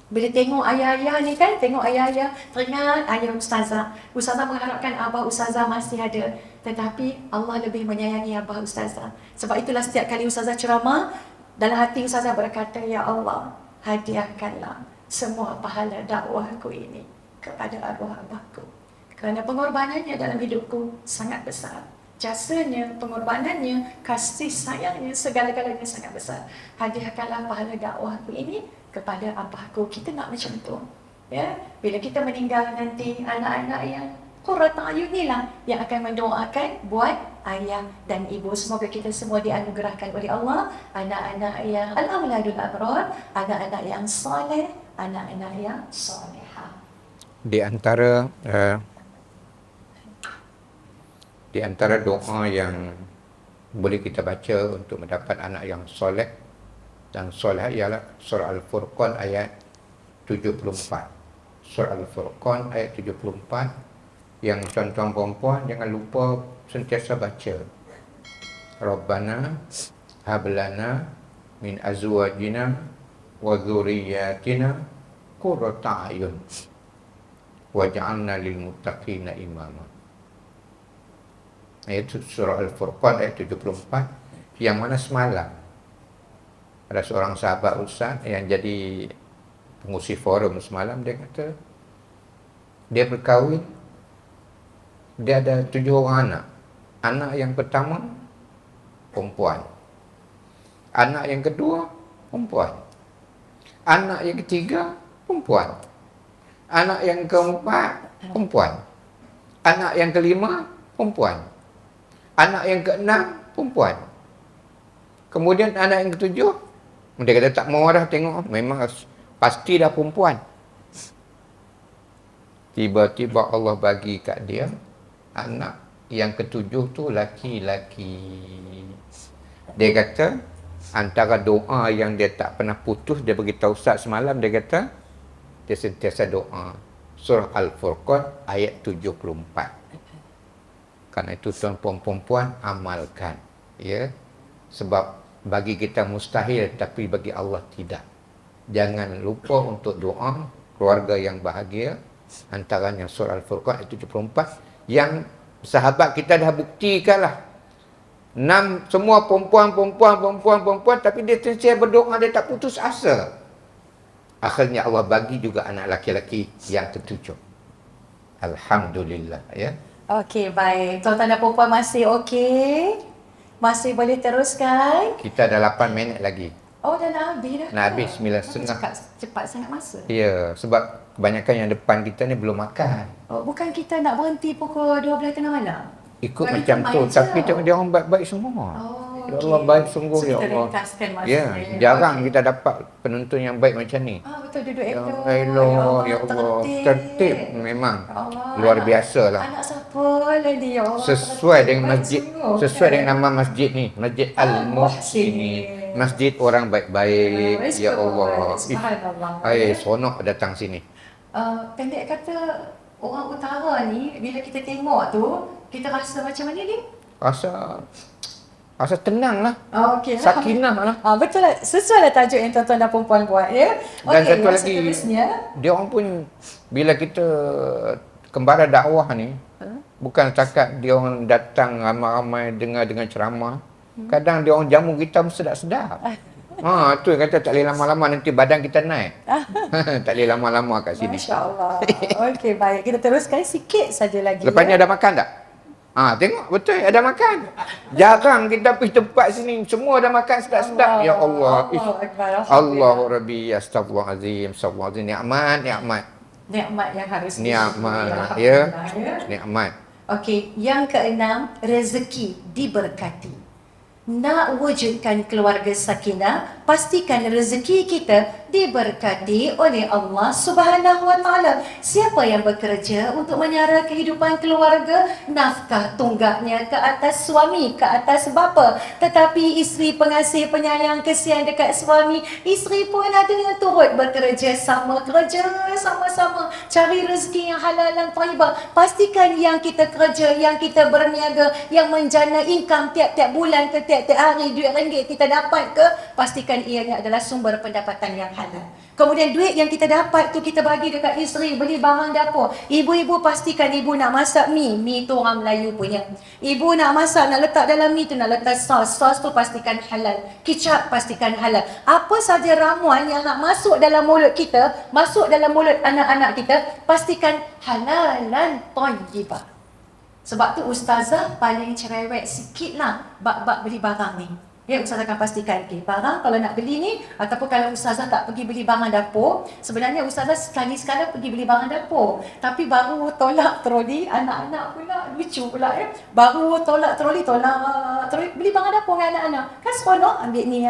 Bila tengok ayah-ayah ni kan, tengok ayah-ayah, teringat ayah ustazah. Ustazah mengharapkan abah ustazah masih ada. Tetapi Allah lebih menyayangi abah ustazah. Sebab itulah setiap kali ustazah ceramah, dalam hati ustazah berkata, Ya Allah, hadiahkanlah semua pahala dakwahku ini kepada abah-abahku. Kerana pengorbanannya dalam hidupku sangat besar. Jasanya, pengorbanannya, kasih sayangnya, segala-galanya sangat besar. Hadiahkanlah pahala dakwahku ini kepada abahku. Kita nak macam tu. Ya, bila kita meninggal nanti, anak-anak yang qurrata ayun inilah yang akan mendoakan buat ayah dan ibu. Semoga kita semua dianugerahkan oleh Allah anak-anak yang al-auladul abrar, anak-anak yang soleh, anak-anak yang solehah. Di antara doa yang boleh kita baca untuk mendapat anak yang soleh dan soleh ialah surah Al-Furqan ayat 74. Surah Al-Furqan ayat 74 yang tuan-tuan perempuan jangan lupa sentiasa baca. Rabbana hablana min azwajina wa dzurriyyatina qurrata a'yun waj'alna lil muttaqina imama. Itu surah Al-Furqan ayat 74 yang mana semalam ada seorang sahabat ustaz yang jadi pengurusi forum semalam, dia kata dia berkahwin, dia ada 7 orang anak. Anak yang pertama perempuan, anak yang kedua perempuan, anak yang ketiga perempuan, anak yang keempat perempuan, anak yang kelima perempuan, anak yang keenam perempuan, kemudian anak yang ketujuh, dia kata tak mau dah tengok, memang pasti dah perempuan. Tiba-tiba Allah bagi kat dia anak yang ketujuh tu laki-laki. Dia kata antara doa yang dia tak pernah putus, dia beritahu Ustaz semalam, dia kata dia sentiasa doa surah Al-Furqan ayat 74. Karena itu tuan-puan perempuan amalkan, ya. Sebab bagi kita mustahil, tapi bagi Allah tidak. Jangan lupa untuk doa keluarga yang bahagia, antaranya surah Al-Furqan ayat 74 yang sahabat kita dah buktikanlah. 6 semua perempuan, tapi dia sentiasa berdoa, dia tak putus asa. Akhirnya Allah bagi juga anak laki-laki yang ketujuh. Alhamdulillah, ya. Okey, baik. Tuan-tuan dan puan-puan masih okey? Masih boleh teruskan? Kita ada 8 minit lagi. Oh, dah nak habis dah. Nak habis 9.30. Cepat sangat masa. Ya, sebab kebanyakan yang depan kita ni belum makan. Oh, bukan kita nak berhenti pukul 12 tengah malam? Ikut Bagi macam tu, teman tapi je. tengok dia orang baik-baik semua. Oh, Ya Allah, baik sungguh, so, ya kita Allah. ringkaskan masa. Ya, jarang kita dapat penonton yang baik macam ni. Betul, duduk Ya elok. Allah, ya Allah. Tertib memang. Allah, Luar biasa lah. Anak siapa lah dia? Allah, Sesuai dengan baik masjid, sungguh, sesuai kan? dengan nama masjid ni, Masjid Al-Muhsinin. Masjid orang baik-baik. Ya Allah. Subhanallah. Sonok datang sini. Pendek kata, orang utara ni, bila kita tengok tu, kita rasa macam mana ni? Rasa tenang lah. Okey. Sakinah lah. Betul lah. Sesuai lah tajuk yang tuan-tuan dan perempuan buat, ya. Dan Okey, satu yang lagi, seterusnya. dia orang pun bila kita kembara dakwah ni, bukan setakat dia orang datang ramai-ramai dengar dengan ceramah. Kadang dia orang jamu kita sedap-sedap. Tu yang kata tak boleh lama-lama, nanti badan kita naik. Tak boleh lama-lama kat sini. Masya Allah. Okey, baik. Kita teruskan sikit saja lagi. Lepas ni ada makan tak? Tengok betul ada makan. Jarang kita pergi tempat sini, semua ada makan sedap-sedap. Ya Allah. Allahu Rabbi, astagfirullahalazim, astagfirullahalazim. Nikmat Nikmat yang harus nikmat, ya. Nikmat. Okey, yang keenam, rezeki diberkati. Nak wujudkan keluarga sakinah, pastikan rezeki kita diberkati oleh Allah Subhanahu Wa Taala. Siapa yang bekerja untuk menyara kehidupan keluarga, nafkah tunggaknya ke atas suami, ke atas bapa. Tetapi isteri pengasih, penyayang, kesian dekat suami, isteri pun ada yang turut bekerja sama, kerja sama-sama cari rezeki yang halal dan thayyibah. Pastikan yang kita kerja, yang kita berniaga, yang menjana income tiap-tiap bulan ke tiap-tiap hari, duit ringgit kita dapat ke, pastikan ianya adalah sumber pendapatan yang halal. Kemudian duit yang kita dapat tu kita bagi dekat isteri, beli barang dapur. Ibu-ibu pastikan ibu nak masak mi tu orang Melayu punya. Ibu nak masak, nak letak dalam mi tu nak letak sos tu pastikan halal. Kicap pastikan halal. Apa saja ramuan yang nak masuk dalam mulut kita, masuk dalam mulut anak-anak kita, pastikan halal dan thayyibah. Sebab tu ustazah paling cerewet sikit lah bab-bab beli barang ni. Ya, ustazah akan pastikan, okay, barang kalau nak beli ni, ataupun kalau ustazah tak pergi beli barang dapur, sebenarnya ustazah sekali-sekala pergi beli barang dapur. Tapi baru tolak troli, anak-anak pula, lucu pula ya. Baru tolak troli, beli barang dapur dengan anak-anak. Kan seronok, ambil ni,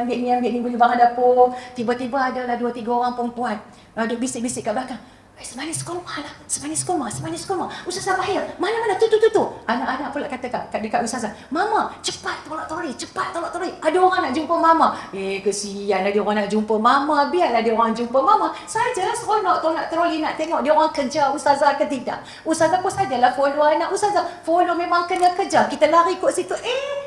beli barang dapur. Tiba-tiba adalah 2-3 orang perempuan, duduk bisik-bisik kat belakang. Semanis kurma lah, semanis kurma. Ustazah bahaya, mana-mana tu. Anak-anak pula kata dekat ustazah, Mama, cepat tolak troli. Ada orang nak jumpa Mama. Kesian ada orang nak jumpa Mama, biarlah dia orang jumpa Mama. Sajalah seronok tolak troli nak tengok dia orang kejar ustazah ke tidak. Ustazah pun sajalah follow anak ustazah. Follow memang kena kejar. Kita lari kot situ,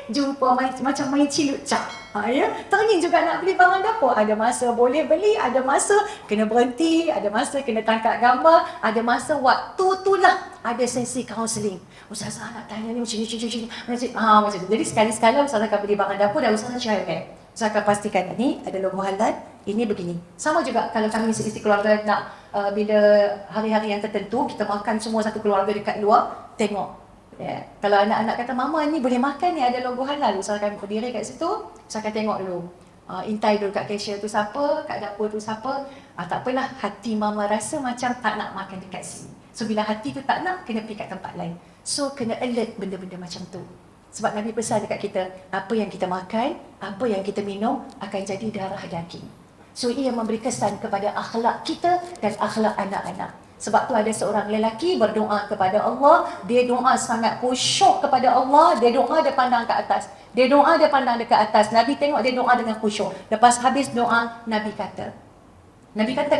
jumpa macam main cilut-cap. Ya, teringin juga nak beli barang dapur. Ada masa boleh beli, ada masa kena berhenti, ada masa kena tangkap gambar, ada masa waktu tu lah ada sesi kaunseling. Ustazah nak tanya ni macam ni. Macam tu. Jadi sekali-sekala ustazah akan beli barang dapur dan ustazah share. Ustazah akan pastikan ini ada logo halal, ini begini. Sama juga kalau kami seisi keluarga nak bila hari-hari yang tertentu kita makan semua satu keluarga dekat luar, tengok. Ya. Kalau anak-anak kata, Mama ni boleh makan ni ada logo halal, saya akan berdiri kat situ, saya akan tengok dulu. Intai dulu kat cashier tu siapa, kat dapur tu siapa. Tak apalah, hati Mama rasa macam tak nak makan dekat sini. So bila hati tu tak nak, kena pergi kat tempat lain. So kena alert benda-benda macam tu. Sebab Nabi pesan dekat kita, apa yang kita makan, apa yang kita minum akan jadi darah daging. So ia memberi kesan kepada akhlak kita dan akhlak anak-anak. Sebab tu ada seorang lelaki berdoa kepada Allah, dia doa sangat khusyuk kepada Allah, dia doa dia pandang ke atas. Dia doa dia pandang dekat atas. Nabi tengok dia doa dengan khusyuk. Lepas habis doa, Nabi kata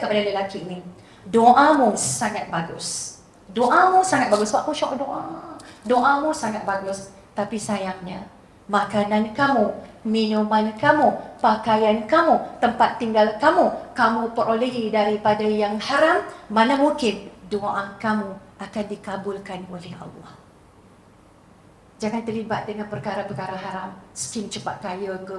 kepada lelaki ini, doamu sangat bagus. Doamu sangat bagus. Sebab khusyuk doa. Doamu sangat bagus. Tapi sayangnya, makanan kamu, minuman kamu, pakaian kamu, tempat tinggal kamu perolehi daripada yang haram, mana mungkin doa kamu akan dikabulkan oleh Allah. Jangan terlibat dengan perkara-perkara haram, skim cepat kaya ke,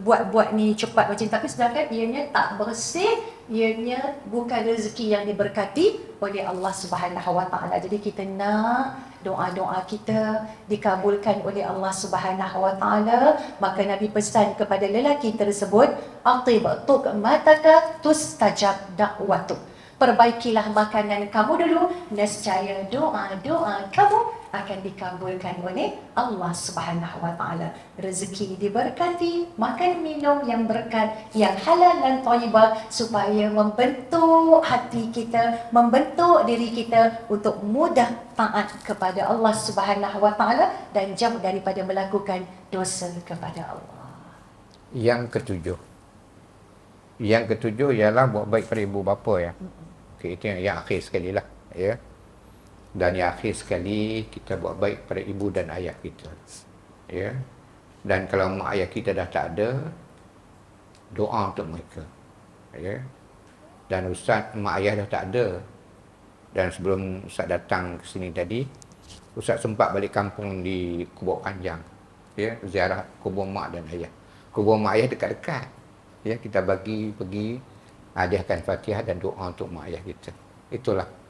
buat ni cepat macam, tapi sedangkan ianya tak bersih, ianya bukan rezeki yang diberkati oleh Allah Subhanahu Wa Taala. Jadi kita nak doa-doa kita dikabulkan oleh Allah Subhanahu Wa Taala, maka Nabi pesan kepada lelaki tersebut, atib tuqmataka tustajab da'watuk. Perbaikilah makanan kamu dulu, nescaya doa-doa kamu akan dikabulkan oleh Allah Subhanahu Wa Taala. Rezeki diberkati, makan minum yang berkat, yang halal dan thayyibah, supaya membentuk hati kita, membentuk diri kita untuk mudah taat kepada Allah Subhanahu Wa Taala dan jauh daripada melakukan dosa kepada Allah. Yang ketujuh ialah buat baik pada ibu bapa ya. Okey, itu yang akhir sekali lah ya. Dan yang akhir sekali, kita buat baik pada ibu dan ayah kita. Ya. Dan kalau mak ayah kita dah tak ada, doa untuk mereka. Ya. Dan ustaz, mak ayah dah tak ada. Dan sebelum ustaz datang ke sini tadi, ustaz sempat balik kampung di Kubur Panjang. Ya, ziarah kubur mak dan ayah. Kubur mak ayah dekat-dekat. Ya, kita pergi hadiahkan Fatihah dan doa untuk mak ayah kita. Itulah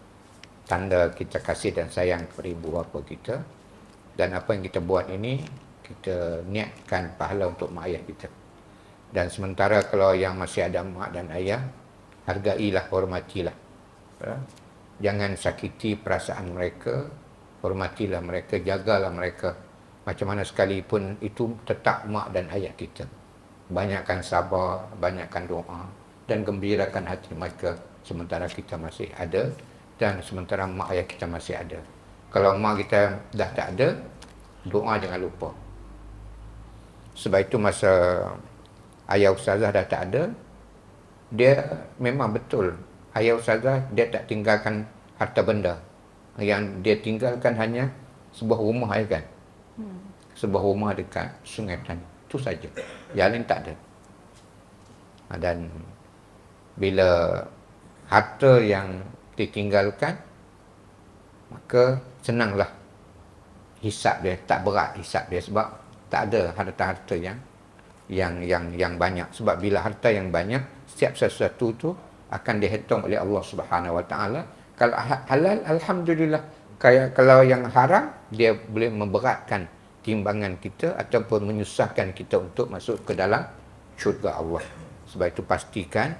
tanda kita kasih dan sayang kepada ibu bapa kita. Dan apa yang kita buat ini, kita niatkan pahala untuk mak ayah kita. Dan sementara kalau yang masih ada mak dan ayah, hargailah, hormatilah. Jangan sakiti perasaan mereka, hormatilah mereka, jagalah mereka. Macam mana sekalipun itu tetap mak dan ayah kita. Banyakkan sabar, banyakkan doa. dan gembirakan hati mereka sementara kita masih ada dan sementara mak ayah kita masih ada. Kalau mak kita dah tak ada, doa jangan lupa. Sebab itu masa ayah ustazah dah tak ada, dia memang betul, ayah ustazah dia tak tinggalkan harta benda. Yang dia tinggalkan hanya sebuah rumah aja kan. Sebuah rumah dekat Sungai Petani. Itu saja. Yang lain tak ada. Dan bila harta yang ditinggalkan, maka senanglah hisap dia, tak berat hisap dia sebab tak ada harta-harta yang banyak. Sebab bila harta yang banyak, setiap sesuatu tu akan dihitung oleh Allah Subhanahu Wa Taala. Kalau halal, alhamdulillah. Kalau yang haram, dia boleh memberatkan timbangan kita ataupun menyusahkan kita untuk masuk ke dalam syurga Allah. Sebab itu pastikan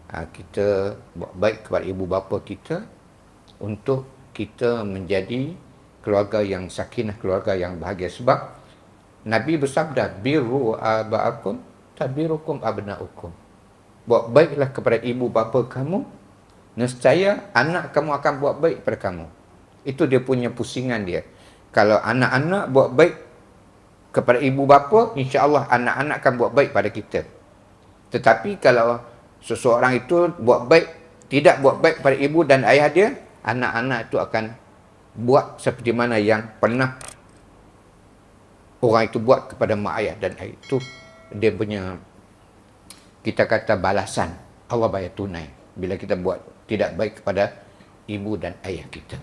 kita buat baik kepada ibu bapa kita untuk kita menjadi keluarga yang sakinah, keluarga yang bahagia. Sebab Nabi bersabda, birru aba'akum tabirukum abna'ukum. Buat baiklah kepada ibu bapa kamu, nescaya anak kamu akan buat baik kepada kamu. Itu dia punya pusingan dia. Kalau anak-anak buat baik kepada ibu bapa, insya-Allah anak-anak akan buat baik pada kita. Tetapi kalau seseorang itu tidak buat baik pada ibu dan ayah dia, anak-anak itu akan buat seperti mana yang pernah orang itu buat kepada mak ayah dan ayah. Itu dia punya, kita kata balasan. Allah bayar tunai bila kita buat tidak baik kepada ibu dan ayah kita.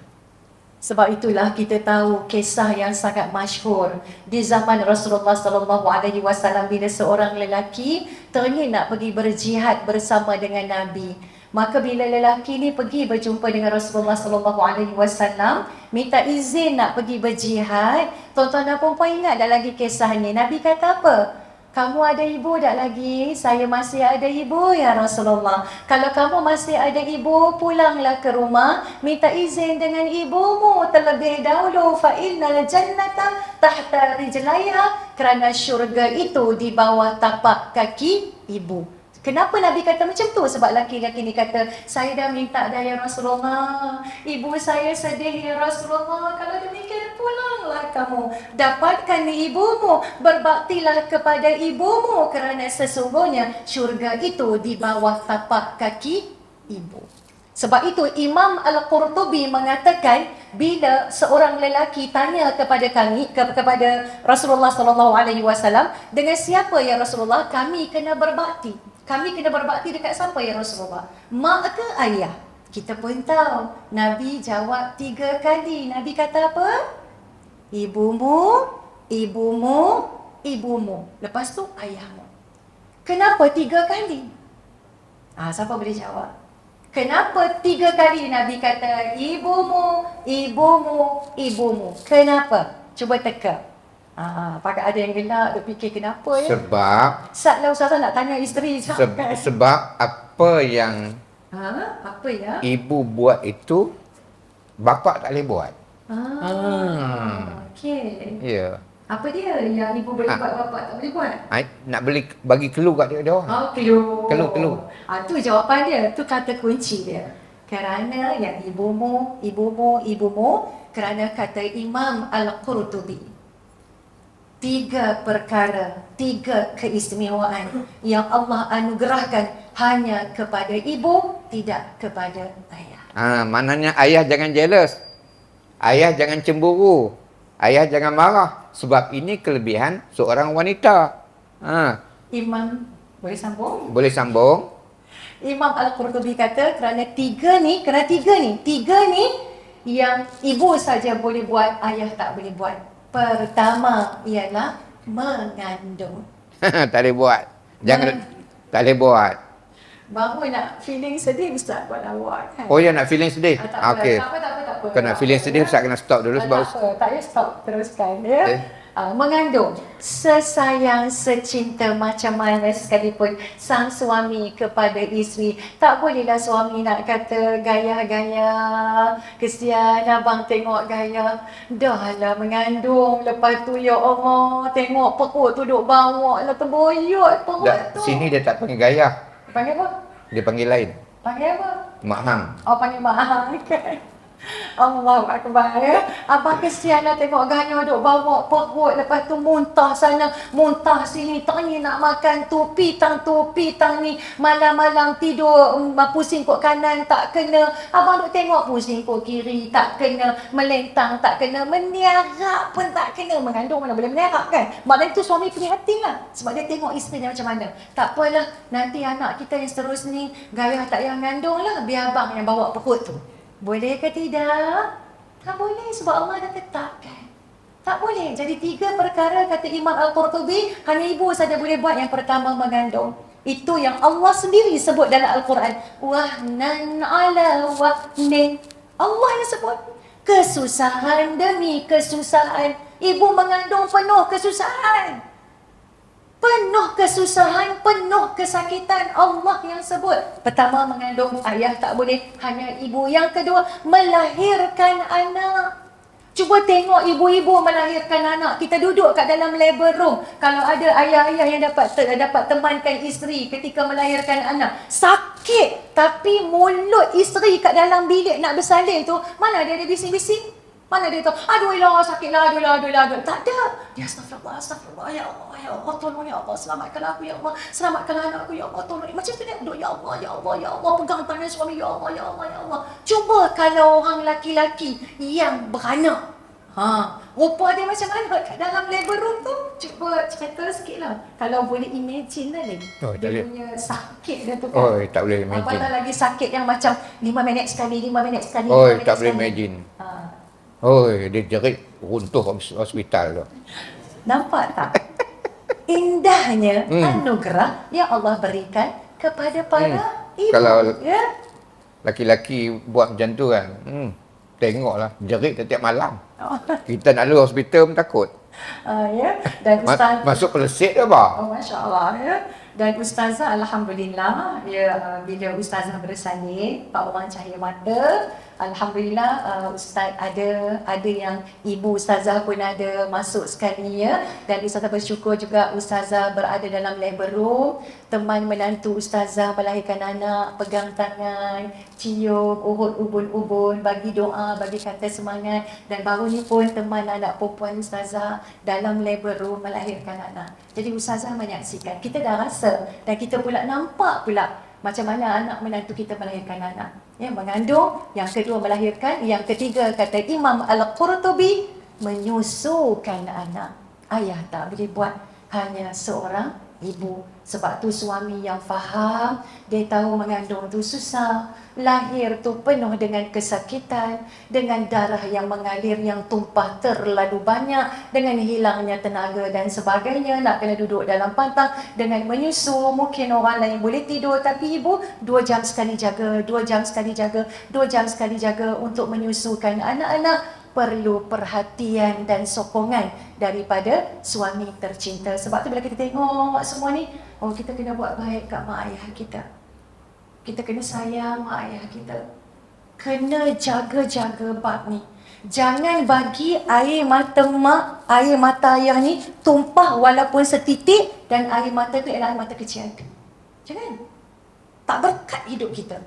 Sebab itulah kita tahu kisah yang sangat masyhur di zaman Rasulullah sallallahu alaihi wasallam bila seorang lelaki teringin nak pergi berjihad bersama dengan Nabi. Maka bila lelaki ni pergi berjumpa dengan Rasulullah sallallahu alaihi wasallam, minta izin nak pergi berjihad, tuan-tuan dan puan-puan ingat tak lagi kisah ni? Nabi kata apa? Kamu ada ibu tak lagi? Saya masih ada ibu ya Rasulullah. Kalau kamu masih ada ibu, pulanglah ke rumah, minta izin dengan ibumu terlebih dahulu. Fa innal jannata tahta rijlaiha, kerana syurga itu di bawah tapak kaki ibu. Kenapa Nabi kata macam tu? Sebab laki-laki ni kata, saya dah minta dah ya Rasulullah, ibu saya sedih ya Rasulullah. Kalau demikian pulanglah kamu, dapatkan ibumu, berbaktilah kepada ibumu, kerana sesungguhnya syurga itu di bawah tapak kaki ibu. Sebab itu Imam Al-Qurtubi mengatakan, bila seorang lelaki tanya kepada Rasulullah sallallahu alaihi wasallam, dengan siapa ya Rasulullah kami kena berbakti? Kami kena berbakti dekat siapa ya Rasulullah? Mak ke ayah? Kita pun tahu. Nabi jawab 3 kali. Nabi kata apa? Ibumu, ibumu, ibumu. Lepas tu ayahmu. Kenapa 3 kali? Siapa boleh jawab? Kenapa 3 kali Nabi kata ibumu, ibumu, ibumu? Kenapa? Cuba teka. Pakai ada yang gelak, dia fikir kenapa ya? Sebab Satlah Ustazah nak tanya isteri kan? sebab apa yang Apa ya? ibu buat itu bapa tak boleh buat. Okey. Ya. Apa dia yang ibu boleh buat, bapa tak boleh buat? Nak bagi clue kat dia orang. Clue. Tu jawapan dia, tu kata kunci dia. Kerana yang ibumu, kerana kata Imam Al-Qurtubi, 3 perkara, 3 keistimewaan yang Allah anugerahkan hanya kepada ibu, tidak kepada ayah. Maknanya ayah jangan jealous. Ayah jangan cemburu. Ayah jangan marah. Sebab ini kelebihan seorang wanita. Imam, boleh sambung? Boleh sambung. Imam Al-Qurtubi kata kerana 3 ni yang ibu saja boleh buat, ayah tak boleh buat. Pertama ialah mengandung. Tak boleh buat. Tak boleh buat. Baru nak feeling sedih, Ustaz buat lawak kan? Oh ya, nak feeling sedih? Okey. Tak apa. Kalau nak feeling sedih, Ustaz kena stop dulu sebab... Tak payah stop, teruskan ya. Mengandung, sesayang, secinta macam mana sekalipun sang suami kepada isteri, tak bolehlah suami nak kata gaya-gaya, kesian abang tengok gaya. Dahlah mengandung, lepas tu ya Allah, tengok perut tu duk bawak lah, terboyot perut tu. Sini dia tak panggil gaya. Panggil apa? Dia panggil lain. Panggil apa? Mak Hang. Oh, panggil Mak Hang kan. Allahu Akbar ya. Abang kesian lah tengok Ganyo duk bawa perut, lepas tu muntah sana, muntah sini, tak ni nak makan tu, pitang ni, malam-malam tidur pusing kok kanan tak kena. Abang duk tengok pusing kok kiri tak kena, melentang tak kena, meniarap pun tak kena. Mengandung mana boleh meniarap kan? Maknanya tu suami prihatin lah, sebab dia tengok isteri dia macam mana. Tak apalah, nanti anak kita yang seterusnya Gayah tak payah mengandung lah, biar abang yang bawa perut tu. Boleh ke tidak? Tak boleh sebab Allah dah tetapkan. Tak boleh. Jadi 3 perkara kata Imam Al-Qurtubi, hanya ibu saja boleh buat. Yang pertama mengandung. Itu yang Allah sendiri sebut dalam Al-Quran. Wahnan ala wahnin. Allah yang sebut. Kesusahan demi kesusahan. Ibu mengandung penuh kesusahan. Penuh kesusahan, penuh kesakitan, Allah yang sebut. Pertama, mengandung, ayah tak boleh, hanya ibu. Yang kedua, melahirkan anak. Cuba tengok ibu-ibu melahirkan anak. Kita duduk kat dalam labor room. Kalau ada ayah-ayah yang dapat temankan isteri ketika melahirkan anak, sakit, tapi mulut isteri kat dalam bilik nak bersalin tu, mana dia ada bising-bising? Mana dia tahu, aduh sakitlah, aduh. Tak ada. Dia astagfirullah, ya Allah, tolong ya Allah, selamatkan aku ya Allah, selamatkan anakku ya Allah, tolong. Macam tu dia duduk, ya Allah, pegang tangan suami, ya Allah. Cuba kalau orang laki-laki yang beranak, rupa dia macam mana kat dalam labor room tu? Cuba cerita sikit lah. Kalau boleh imagine lah lagi. Dia punya sakit dia tu kan. Tak boleh imagine. Apatah lagi sakit yang macam 5 minit sekali. Tak boleh imagine. Dia jerit runtuh hospital tu. Nampak tak? Indahnya anugerah yang Allah berikan kepada para ibu. Kalau laki-laki buat macam tu kan, tengoklah, jerit setiap malam. Kita nak lalu hospital pun takut. Dan Ustaz masuk pelesit ke apa? Masya Allah ya. Dan Ustazah Alhamdulillah bila Ustazah bersalin Pak Umar Cahaya Mata, Alhamdulillah Ustaz ada yang ibu Ustazah pun ada masuk sekali ya. Dan Ustazah bersyukur juga Ustazah berada dalam labor room, teman menantu Ustazah melahirkan anak, pegang tangan, cium, urut ubun-ubun, bagi doa, bagi kata semangat. Dan baru ni pun teman anak perempuan Ustazah dalam labor room melahirkan anak. Jadi Ustazah menyaksikan, kita dah rasa dan kita pula nampak pula macam mana anak menantu kita melahirkan anak. Mengandung, yang kedua melahirkan, yang ketiga kata Imam Al-Qurtubi, menyusukan anak. Ayah tak boleh buat, hanya seorang ibu. Sebab tu suami yang faham, dia tahu mengandung tu susah, lahir tu penuh dengan kesakitan, dengan darah yang mengalir, yang tumpah terlalu banyak, dengan hilangnya tenaga dan sebagainya, nak kena duduk dalam pantang, dengan menyusu. Mungkin orang lain boleh tidur, tapi ibu 2 jam sekali jaga, 2 jam sekali jaga, 2 jam sekali jaga untuk menyusukan anak-anak. Perlu perhatian dan sokongan daripada suami tercinta. Sebab tu bila kita tengok semua ni, kita kena buat baik kat mak ayah kita. Kita kena sayang mak ayah kita. Kena jaga-jaga bab ni. Jangan bagi air mata mak, air mata ayah ni tumpah walaupun setitik, dan air mata tu adalah air mata kecil hati. Jangan. Tak berkat hidup kita.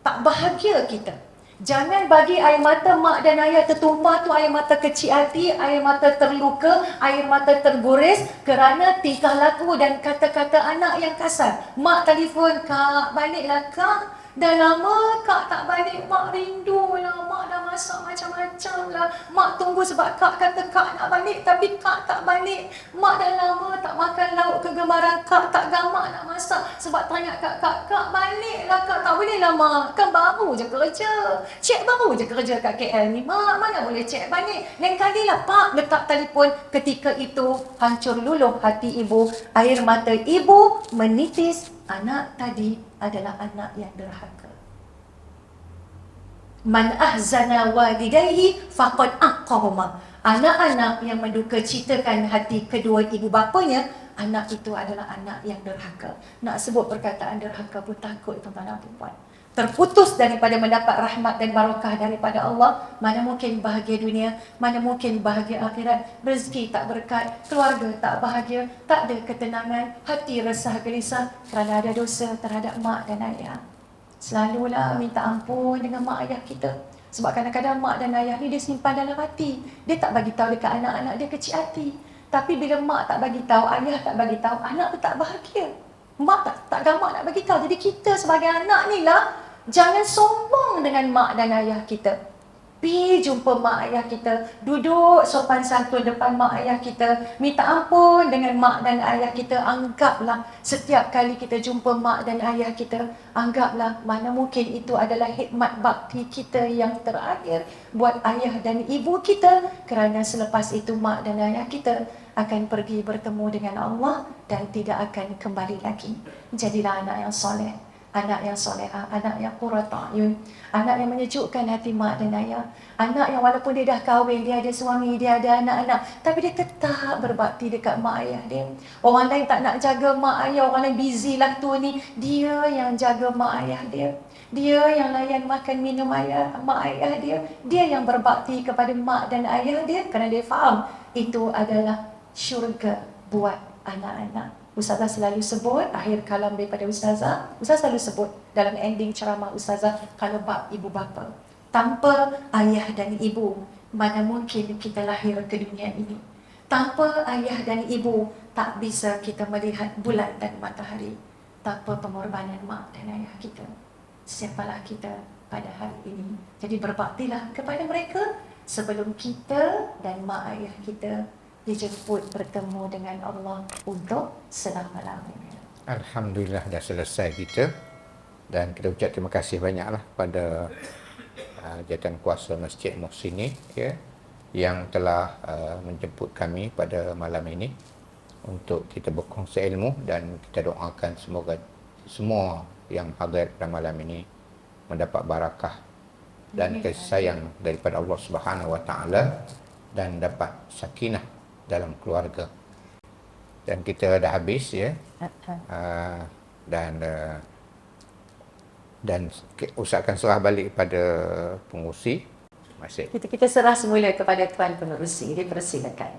Tak bahagia kita. Jangan bagi air mata mak dan ayah tertumpah tu air mata kecil hati, air mata terluka, air mata tergores kerana tingkah laku dan kata-kata anak yang kasar. Mak telefon, "Kak, baliklah Kak. Dah lama Kak tak balik, mak rindu lah. Mak dah masak macam-macam lah. Mak tunggu sebab Kak kata Kak nak balik, tapi Kak tak balik. Mak dah lama tak makan lauk kegemaran Kak, tak gamak nak masak sebab teringat Kak baliklah Kak. Tak boleh lah Mak, kan baru je kerja. Cik baru je kerja kat KL ni. Mak, mana boleh cik balik. Lain kali lah Pak letak telefon." Ketika itu hancur luluh hati ibu. Air mata ibu menitis. Anak tadi adalah anak yang derhaka. Man ahzana walidayhi faqad aqqahuma. Anak-anak yang menduka citakan hati kedua ibu bapanya, anak itu adalah anak yang derhaka. Nak sebut perkataan derhaka pun takut tuan-tuan dan puan. terputus daripada mendapat rahmat dan barakah daripada Allah, mana mungkin bahagia dunia, mana mungkin bahagia akhirat, rezeki tak berkat, keluarga tak bahagia, tak ada ketenangan, hati resah gelisah kerana ada dosa terhadap mak dan ayah. Selalulah minta ampun dengan mak ayah kita. Sebab kadang-kadang mak dan ayah ni dia simpan dalam hati. Dia tak bagi tahu dekat anak-anak dia kecil hati. Tapi bila mak tak bagi tahu, ayah tak bagi tahu, anak tu tak bahagia. Mak tak gamak nak bagi tahu. Jadi kita sebagai anak ni lah, jangan sombong dengan mak dan ayah kita. Pergi jumpa mak ayah kita, duduk sopan santun depan mak ayah kita, minta ampun dengan mak dan ayah kita. Anggaplah setiap kali kita jumpa mak dan ayah kita, anggaplah mana mungkin itu adalah khidmat bakti kita yang terakhir buat ayah dan ibu kita, kerana selepas itu mak dan ayah kita akan pergi bertemu dengan Allah dan tidak akan kembali lagi. Jadilah anak yang soleh, anak yang solehah, anak yang qurrata ayun, anak yang menyejukkan hati mak dan ayah, anak yang walaupun dia dah kahwin, dia ada suami, dia ada anak-anak, tapi dia tetap berbakti dekat mak ayah dia. Orang lain tak nak jaga mak ayah, orang lain busy lah tu ni, dia yang jaga mak ayah dia. Dia yang layan makan minum ayah, mak ayah dia. Dia yang berbakti kepada mak dan ayah dia kerana dia faham itu adalah syurga buat anak-anak. Ustazah selalu sebut, akhir kalam daripada Ustazah selalu sebut dalam ending ceramah Ustazah, kalau bab ibu bapa, tanpa ayah dan ibu, mana mungkin kita lahir ke dunia ini. Tanpa ayah dan ibu, tak bisa kita melihat bulan dan matahari. Tanpa pengorbanan mak dan ayah kita, siapalah kita pada hari ini. Jadi berbaktilah kepada mereka sebelum kita dan mak ayah kita dijemput bertemu dengan Allah untuk selama-lamanya. Alhamdulillah dah selesai kita, dan kita ucap terima kasih banyaklah pada jawatan kuasa Masjid Muhsinin ya, yang telah menjemput kami pada malam ini untuk kita berkongsi ilmu, dan kita doakan semoga semua yang hadir pada malam ini mendapat barakah dan kasih sayang daripada Allah Subhanahu Wa Taala, dan dapat sakinah dalam keluarga. Dan kita dah habis ya, dan Ustaz akan serah balik kepada pengurusi. Masih Kita serah semula kepada Tuan Pengerusi. Dipersilakan.